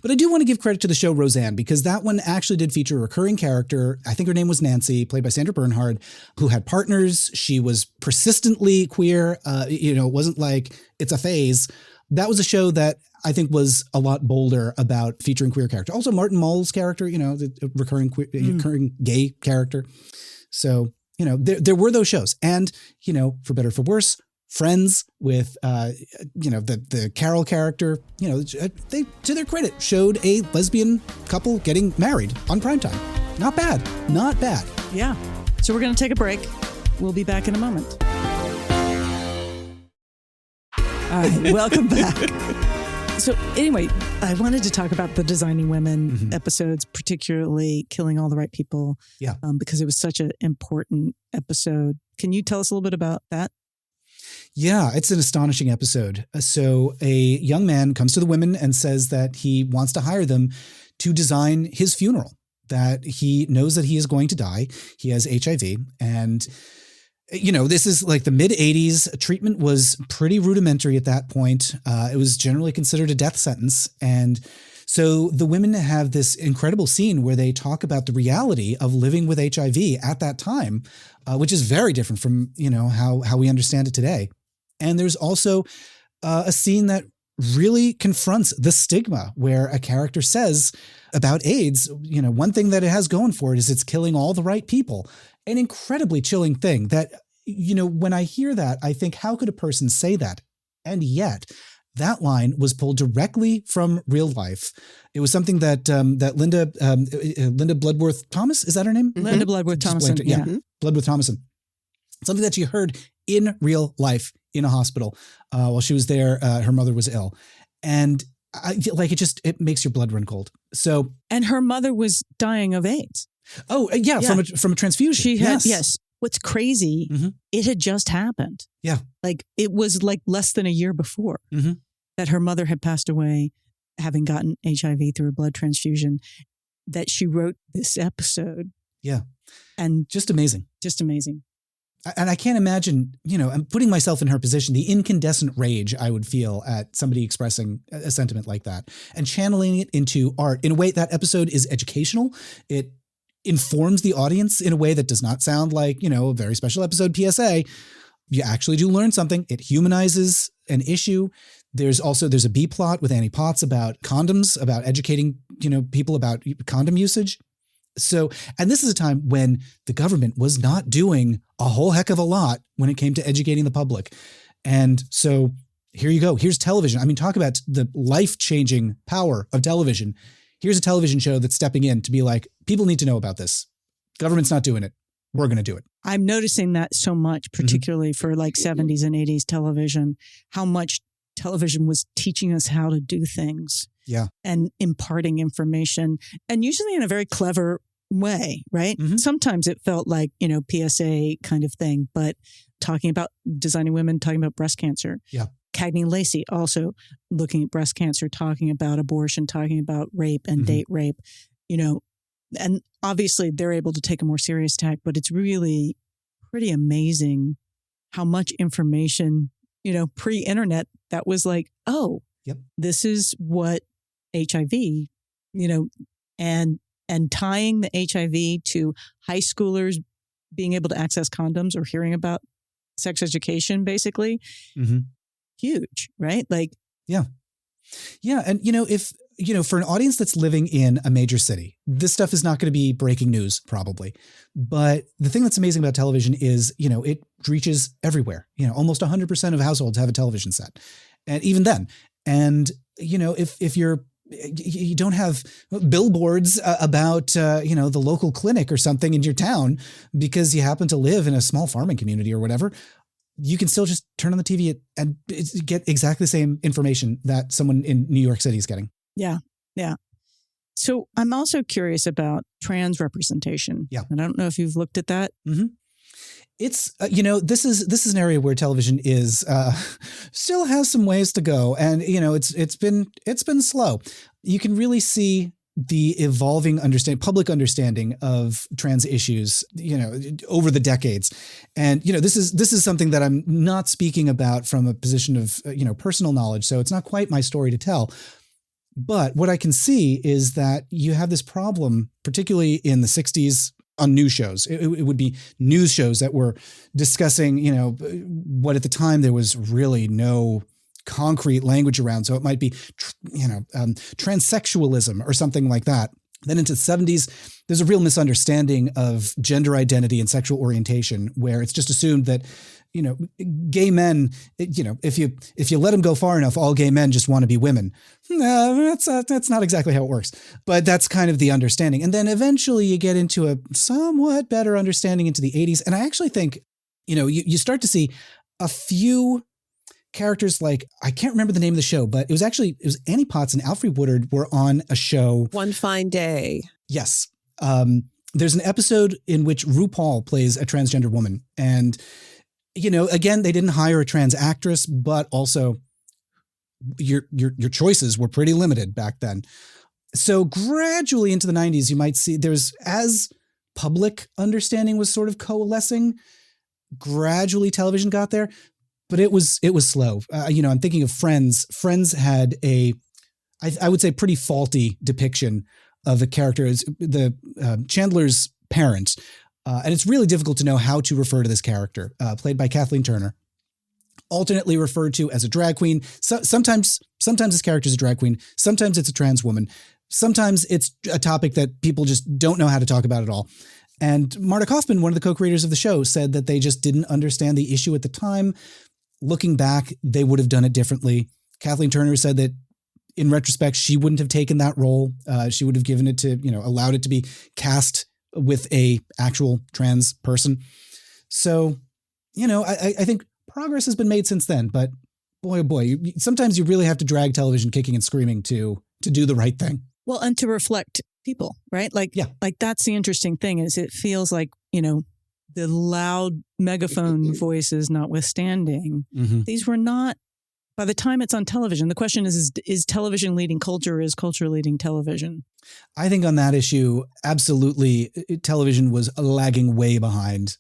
But I do want to give credit to the show Roseanne, because that one actually did feature a recurring character. I think her name was Nancy, played by Sandra Bernhard, who had partners. She was persistently queer. It wasn't like it's a phase. That was a show that I think was a lot bolder about featuring queer character. Also, Martin Mull's character, the recurring gay character. So, there were those shows. And, for better or for worse, friends with, the Carol character. They, to their credit, showed a lesbian couple getting married on primetime. Not bad. Not bad. Yeah. So we're going to take a break. We'll be back in a moment. All right, welcome back. So anyway, I wanted to talk about the Designing Women episodes, particularly Killing All the Right People, because it was such an important episode. Can you tell us a little bit about that? Yeah, it's an astonishing episode. So a young man comes to the women and says that he wants to hire them to design his funeral, that he knows that he is going to die. He has HIV. And, this is like the mid-'80s. Treatment was pretty rudimentary at that point. It was generally considered a death sentence. And so the women have this incredible scene where they talk about the reality of living with HIV at that time, which is very different from, how we understand it today. And there's also a scene that really confronts the stigma where a character says about AIDS, one thing that it has going for it is it's killing all the right people. An incredibly chilling thing that, when I hear that, I think, how could a person say that? And yet that line was pulled directly from real life. It was something that Linda Bloodworth Thomas, is that her name? Linda Bloodworth Thomason. Yeah. Bloodworth Thomason. Something that she heard in real life in a hospital while she was there. Her mother was ill. And it makes your blood run cold. So, and her mother was dying of AIDS. Oh, yeah. From a transfusion. She had, yes. What's crazy, it had just happened. Yeah. It was less than a year before that her mother had passed away, having gotten HIV through a blood transfusion, that she wrote this episode. Yeah. And just amazing. Just amazing. And I can't imagine, I'm putting myself in her position, the incandescent rage I would feel at somebody expressing a sentiment like that and channeling it into art in a way. That episode is educational. It informs the audience in a way that does not sound like, a very special episode PSA. You actually do learn something. It humanizes an issue. There's a B plot with Annie Potts about condoms, about educating, people about condom usage. So, and this is a time when the government was not doing a whole heck of a lot when it came to educating the public. And so here you go. Here's television. I mean, talk about the life-changing power of television. Here's a television show that's stepping in to be like, people need to know about this. Government's not doing it. We're going to do it. I'm noticing that so much, particularly for 70s and 80s television, how much television was teaching us how to do things. Yeah. And imparting information, and usually in a very clever way, right? Sometimes it felt like, PSA kind of thing, but talking about Designing Women, talking about breast cancer. Yeah. Cagney Lacey also looking at breast cancer, talking about abortion, talking about rape and date rape, and obviously they're able to take a more serious tack, but it's really pretty amazing how much information, pre-internet that was like, oh, yep, this is what HIV, and tying the HIV to high schoolers being able to access condoms or hearing about sex education, basically. Huge, right? Yeah. And, if, for an audience that's living in a major city, this stuff is not going to be breaking news, probably. But the thing that's amazing about television is, it reaches everywhere. Almost 100% of households have a television set. And even then, and, if you don't have billboards about, the local clinic or something in your town because you happen to live in a small farming community or whatever, you can still just turn on the TV and get exactly the same information that someone in New York City is getting. Yeah. Yeah. So I'm also curious about trans representation. Yeah. And I don't know if you've looked at that. It's, this is an area where television is, still has some ways to go. And, it's been slow. You can really see the evolving public understanding of trans issues, over the decades. And, this is something that I'm not speaking about from a position of, personal knowledge. So it's not quite my story to tell. But what I can see is that you have this problem, particularly in the 60s on news shows. It would be news shows that were discussing, what at the time there was really no concrete language around. So it might be, transsexualism or something like that. Then into the 70s, there's a real misunderstanding of gender identity and sexual orientation, where it's just assumed that, gay men, if you let them go far enough, all gay men just want to be women. No, that's not exactly how it works. But that's kind of the understanding. And then eventually you get into a somewhat better understanding into the 80s. And I actually think, you start to see a few characters like, I can't remember the name of the show, but it was Annie Potts and Alfred Woodard were on a show. One Fine Day. Yes. There's an episode in which RuPaul plays a transgender woman. And, again, they didn't hire a trans actress, but also your choices were pretty limited back then. So gradually into the 90s, you might see as public understanding was sort of coalescing, gradually television got there. But it was slow. I'm thinking of Friends. Friends had I would say, pretty faulty depiction of a character as Chandler's parent. And it's really difficult to know how to refer to this character, played by Kathleen Turner, alternately referred to as a drag queen. Sometimes this character is a drag queen. Sometimes it's a trans woman. Sometimes it's a topic that people just don't know how to talk about at all. And Marta Kaufman, one of the co-creators of the show, said that they just didn't understand the issue at the time. Looking back, they would have done it differently. Kathleen Turner said that in retrospect, she wouldn't have taken that role. She would have given it to, allowed it to be cast with a actual trans person. So, I think progress has been made since then, but boy, oh boy, sometimes you really have to drag television kicking and screaming to do the right thing. Well, and to reflect people, right? Like that's the interesting thing is it feels like, the loud megaphone voices notwithstanding, these were not, by the time it's on television, the question is television leading culture? Is culture leading television? I think on that issue, absolutely, television was lagging way behind.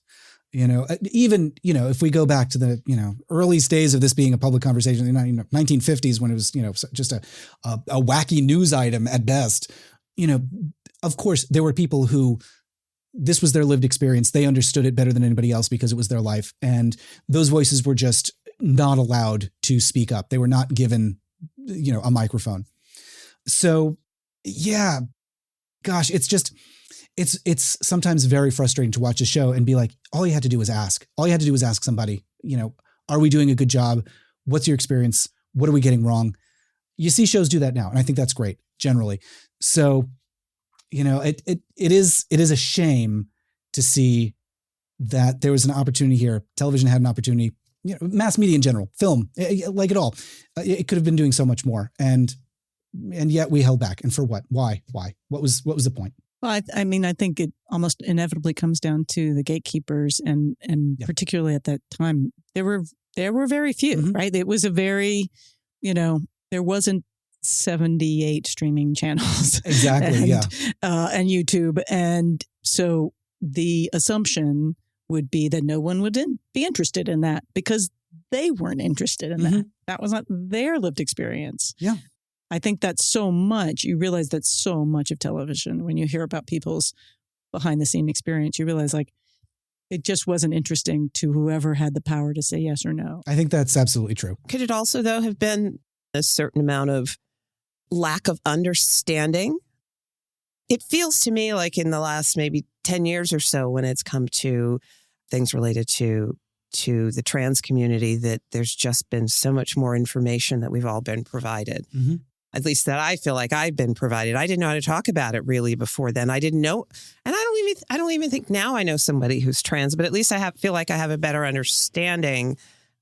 Even, if we go back to the, earliest days of this being a public conversation in the 1950s when it was, just a wacky news item at best, of course, there were people who this was their lived experience. They understood it better than anybody else because it was their life. And those voices were just not allowed to speak up. They were not given, a microphone. So yeah, gosh, it's sometimes very frustrating to watch a show and be like, all you had to do was ask. All you had to do was ask somebody, are we doing a good job? What's your experience? What are we getting wrong? You see shows do that now. And I think that's great generally. So, it is a shame to see that there was an opportunity here. Television had an opportunity, mass media in general, film, like it all. It could have been doing so much more. And yet we held back. And for what? Why? What was the point? Well, I think it almost inevitably comes down to the gatekeepers and particularly at that time, there were very few, right? It was a very, there wasn't 78 streaming channels. Exactly. And YouTube. And so the assumption would be that no one would be interested in that because they weren't interested in that. That was not their lived experience. Yeah. I think that's so much, you realize that's so much of television. When you hear about people's behind the scene experience, you realize it just wasn't interesting to whoever had the power to say yes or no. I think that's absolutely true. Could it also, though, have been a certain amount of lack of understanding? It feels to me like in the last maybe 10 years or so when it's come to things related to the trans community that there's just been so much more information that we've all been provided. At least that I feel like I've been provided. I didn't know how to talk about it really before then. I didn't know. And I don't even think now I know somebody who's trans, but at least feel like I have a better understanding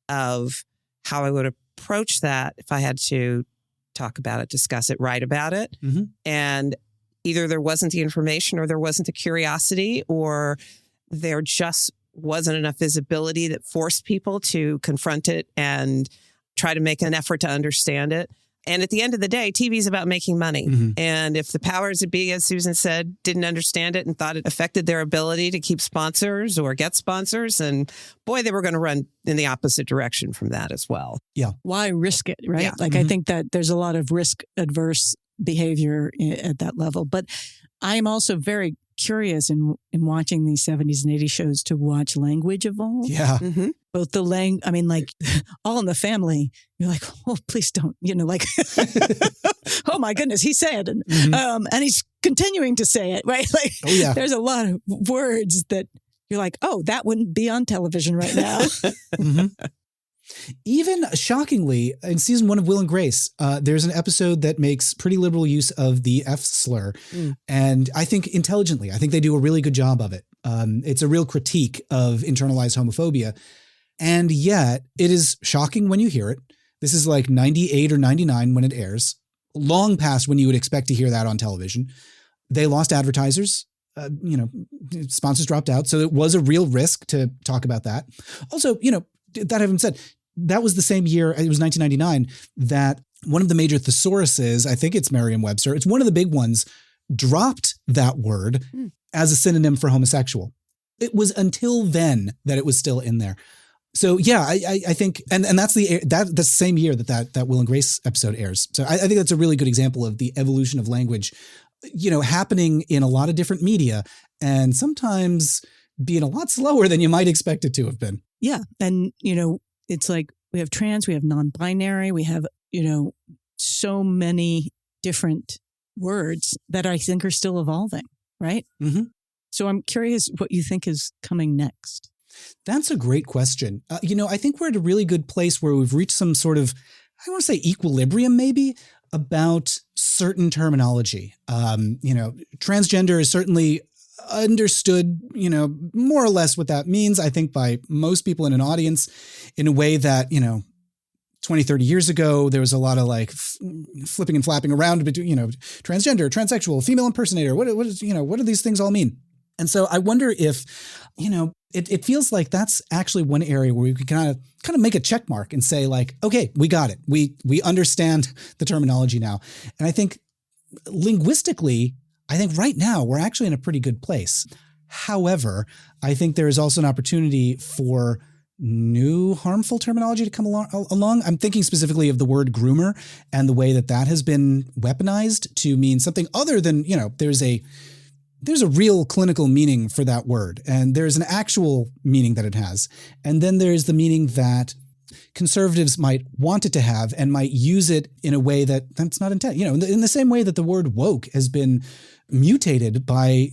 of how I would approach that if I had to talk about it, discuss it, write about it. And either there wasn't the information or there wasn't the curiosity or there just wasn't enough visibility that forced people to confront it and try to make an effort to understand it. And at the end of the day, TV is about making money. And if the powers that be, as Susan said, didn't understand it and thought it affected their ability to keep sponsors or get sponsors, and boy, they were going to run in the opposite direction from that as well. Yeah. Why risk it, right? Yeah. I think that there's a lot of risk adverse behavior at that level. But I'm also very curious in watching these 70s and 80s shows to watch language evolve. Yeah. Both the All in the Family, you're like, oh, please don't, oh my goodness, he said, and he's continuing to say it, right? Oh, yeah. There's a lot of words that you're like, oh, that wouldn't be on television right now. Mhm. Even shockingly, in season 1 of Will and Grace, there's an episode that makes pretty liberal use of the F slur. And I think intelligently, I think they do a really good job of it. It's a real critique of internalized homophobia. And yet it is shocking when you hear it. This is like 98 or 99 when it airs, long past when you would expect to hear that on television. They lost advertisers. Sponsors dropped out. So it was a real risk to talk about that. Also, that having said, that was the same year, it was 1999, that one of the major thesauruses, I think it's Merriam-Webster, it's one of the big ones, dropped that word as a synonym for homosexual. It was until then that it was still in there. So yeah, I think, and that's the same year that Will and Grace episode airs. So I think that's a really good example of the evolution of language, happening in a lot of different media and sometimes being a lot slower than you might expect it to have been. Yeah. And, it's like we have trans, we have non-binary, we have, so many different words that I think are still evolving, right? Mm-hmm. So I'm curious what you think is coming next. That's a great question. I think we're at a really good place where we've reached some sort of, I want to say equilibrium maybe, about certain terminology. Transgender is certainly understood, more or less what that means, I think, by most people in an audience in a way that, 20, 30 years ago, there was a lot of like flipping and flapping around between, transgender, transsexual, female impersonator. What do these things all mean? And so I wonder if, it feels like that's actually one area where we can kind of make a check mark and say like, okay, we got it. We understand the terminology now. And I think linguistically, right now we're actually in a pretty good place. However, I think there is also an opportunity for new harmful terminology to come along. I'm thinking specifically of the word groomer and the way that has been weaponized to mean something other than, there's a real clinical meaning for that word, and there's an actual meaning that it has. And then there's the meaning that conservatives might want it to have and might use it in a way that's not intended. In the same way that the word woke has been mutated by,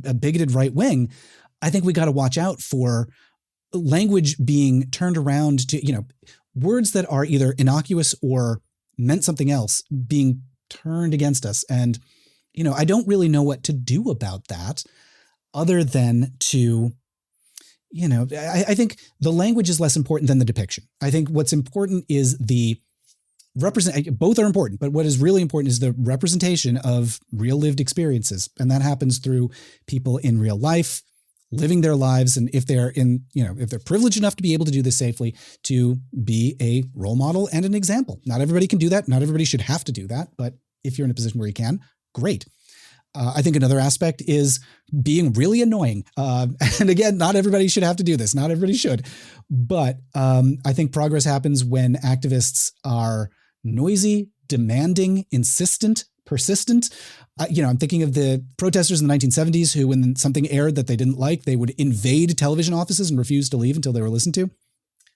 a bigoted right wing, I think we got to watch out for language being turned around to, words that are either innocuous or meant something else being turned against us. And I don't really know what to do about that other than to, I think the language is less important than the depiction. I think what's important is both are important, but what is really important is the representation of real lived experiences. And that happens through people in real life, living their lives. And if they're if they're privileged enough to be able to do this safely, to be a role model and an example. Not everybody can do that. Not everybody should have to do that. But if you're in a position where you can, great. I think another aspect is being really annoying. And again, not everybody should have to do this. Not everybody should. But I think progress happens when activists are noisy, demanding, insistent, persistent. I'm thinking of the protesters in the 1970s who, when something aired that they didn't like, they would invade television offices and refuse to leave until they were listened to.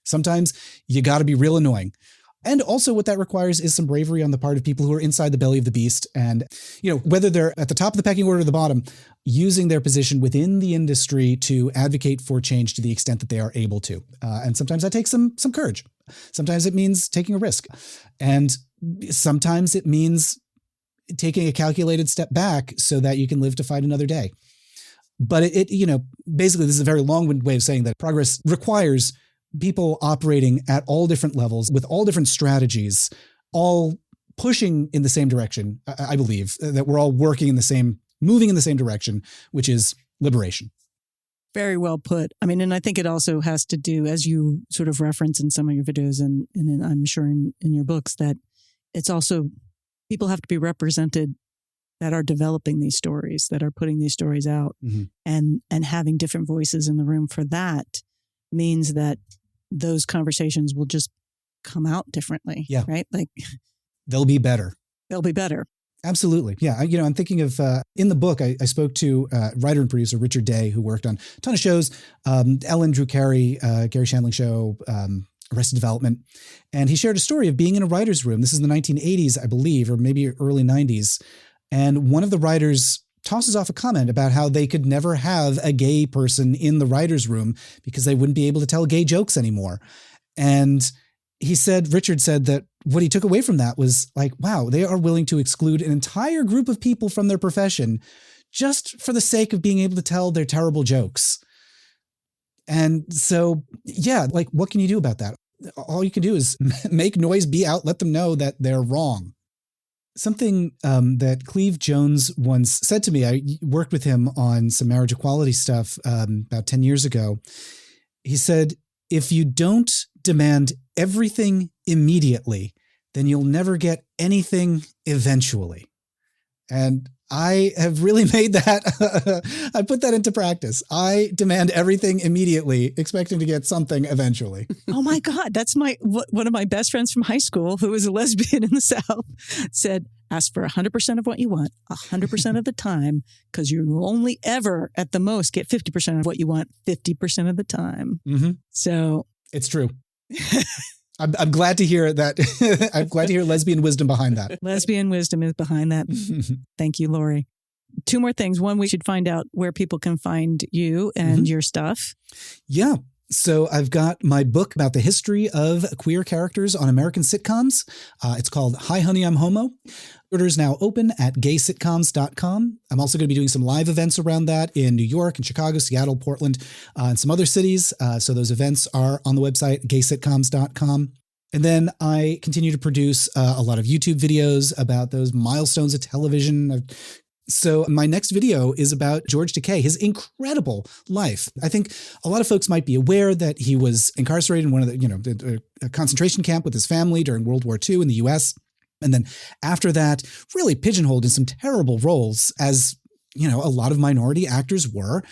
Sometimes you got to be real annoying. And also what that requires is some bravery on the part of people who are inside the belly of the beast. And, whether they're at the top of the pecking order or the bottom, using their position within the industry to advocate for change to the extent that they are able to. And sometimes that takes some courage. Sometimes it means taking a risk. And sometimes it means taking a calculated step back so that you can live to fight another day. But basically this is a very long-winded way of saying that progress requires people operating at all different levels with all different strategies, all pushing in the same direction. I believe that we're all moving in the same direction, which is liberation. Very well put. I mean, and I think it also has to do, as you sort of reference in some of your videos and I'm sure in your books, that it's also people have to be represented that are developing these stories, that are putting these stories out, and having different voices in the room for that means that those conversations will just come out differently. Yeah. Right? Like they'll be better. They'll be better. Absolutely. Yeah. I'm thinking of, in the book, I spoke to writer and producer Richard Day, who worked on a ton of shows, Ellen, Drew Carey, Gary Shandling Show, Arrested Development. And he shared a story of being in a writer's room. This is in the 1980s, I believe, or maybe early 90s. And one of the writers tosses off a comment about how they could never have a gay person in the writer's room because they wouldn't be able to tell gay jokes anymore. And Richard said that what he took away from that was like, wow, they are willing to exclude an entire group of people from their profession just for the sake of being able to tell their terrible jokes. And so, yeah, like, what can you do about that? All you can do is make noise, be out, let them know that they're wrong. Something that Cleve Jones once said to me, I worked with him on some marriage equality stuff about 10 years ago. He said, if you don't demand everything immediately, then you'll never get anything eventually. And I have really made that, I put that into practice. I demand everything immediately, expecting to get something eventually. Oh my God. That's one of my best friends from high school who was a lesbian in the South said, ask for 100% of what you want 100% of the time, because you only ever at the most get 50% of what you want 50% of the time. Mm-hmm. So it's true. I'm glad to hear that. I'm glad to hear lesbian wisdom behind that. Lesbian wisdom is behind that. Thank you, Lori. 2 more things. One, we should find out where people can find you and your stuff. Yeah. So I've got my book about the history of queer characters on American sitcoms. It's called Hi, Honey, I'm Homo. Orders now open at gaysitcoms.com. I'm also going to be doing some live events around that in New York and Chicago, Seattle, Portland, and some other cities. So those events are on the website, gaysitcoms.com. And then I continue to produce a lot of YouTube videos about those milestones of television. So my next video is about George Takei, his incredible life. I think a lot of folks might be aware that he was incarcerated in one of the, a concentration camp with his family during World War II in the US. And then after that, really pigeonholed in some terrible roles, as, a lot of minority actors were,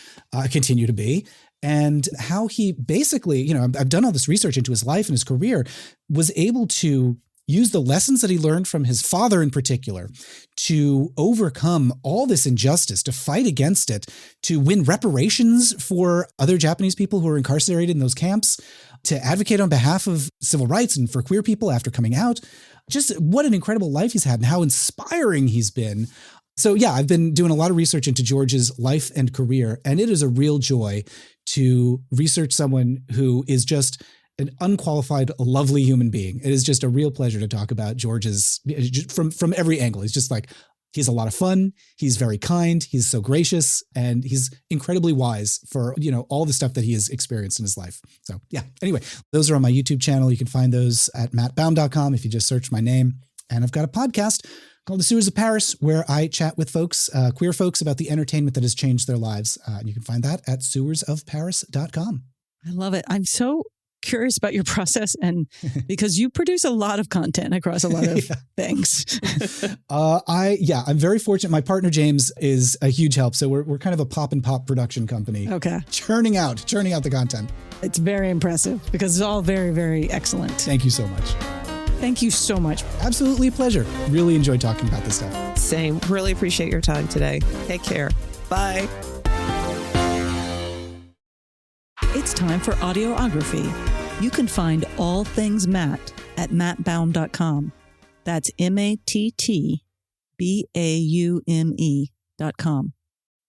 continue to be. And how he basically, I've done all this research into his life and his career, was able to use the lessons that he learned from his father in particular to overcome all this injustice, to fight against it, to win reparations for other Japanese people who were incarcerated in those camps, to advocate on behalf of civil rights and for queer people after coming out. Just what an incredible life he's had and how inspiring he's been. So yeah, I've been doing a lot of research into George's life and career, and it is a real joy to research someone who is just an unqualified, lovely human being. It is just a real pleasure to talk about George's from every angle. He's just like, he's a lot of fun. He's very kind. He's so gracious, and he's incredibly wise for, all the stuff that he has experienced in his life. So yeah, anyway, those are on my YouTube channel. You can find those at mattbaume.com if you just search my name. And I've got a podcast called The Sewers of Paris, where I chat with folks, queer folks, about the entertainment that has changed their lives. You can find that at sewersofparis.com. I love it. I'm so curious about your process, and because you produce a lot of content across a lot of things. I'm very fortunate. My partner James is a huge help. So we're kind of a pop and pop production company. Okay. Churning out the content. It's very impressive because it's all very, very excellent. Thank you so much. Thank you so much. Absolutely a pleasure. Really enjoyed talking about this stuff. Same. Really appreciate your time today. Take care. Bye. It's time for audiography. You can find all things Matt at mattbaume.com. That's mattbaume.com.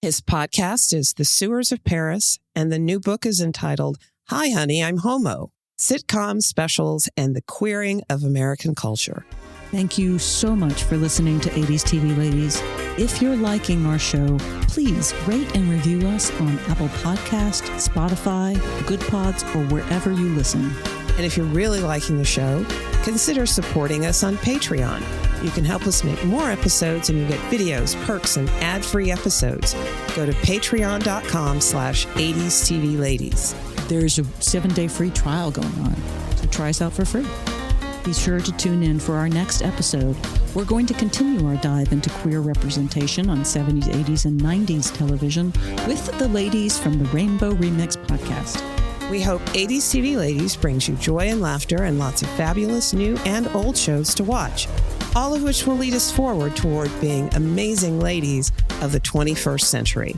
His podcast is The Sewers of Paris, and the new book is entitled Hi, Honey, I'm Homo. Sitcoms, specials, and the queering of American culture. Thank you so much for listening to 80s TV Ladies. If you're liking our show, please rate and review us on Apple Podcast, Spotify, Good Pods, or wherever you listen. And if you're really liking the show, consider supporting us on Patreon. You can help us make more episodes, and you get videos, perks, and ad-free episodes. Go to patreon.com/80s TV Ladies. There's a 7-day free trial going on, so try us out for free. Be sure to tune in for our next episode. We're going to continue our dive into queer representation on 70s, 80s, and 90s television with the ladies from the Rainbow Remix podcast. We hope 80s TV Ladies brings you joy and laughter and lots of fabulous new and old shows to watch, all of which will lead us forward toward being amazing ladies of the 21st century.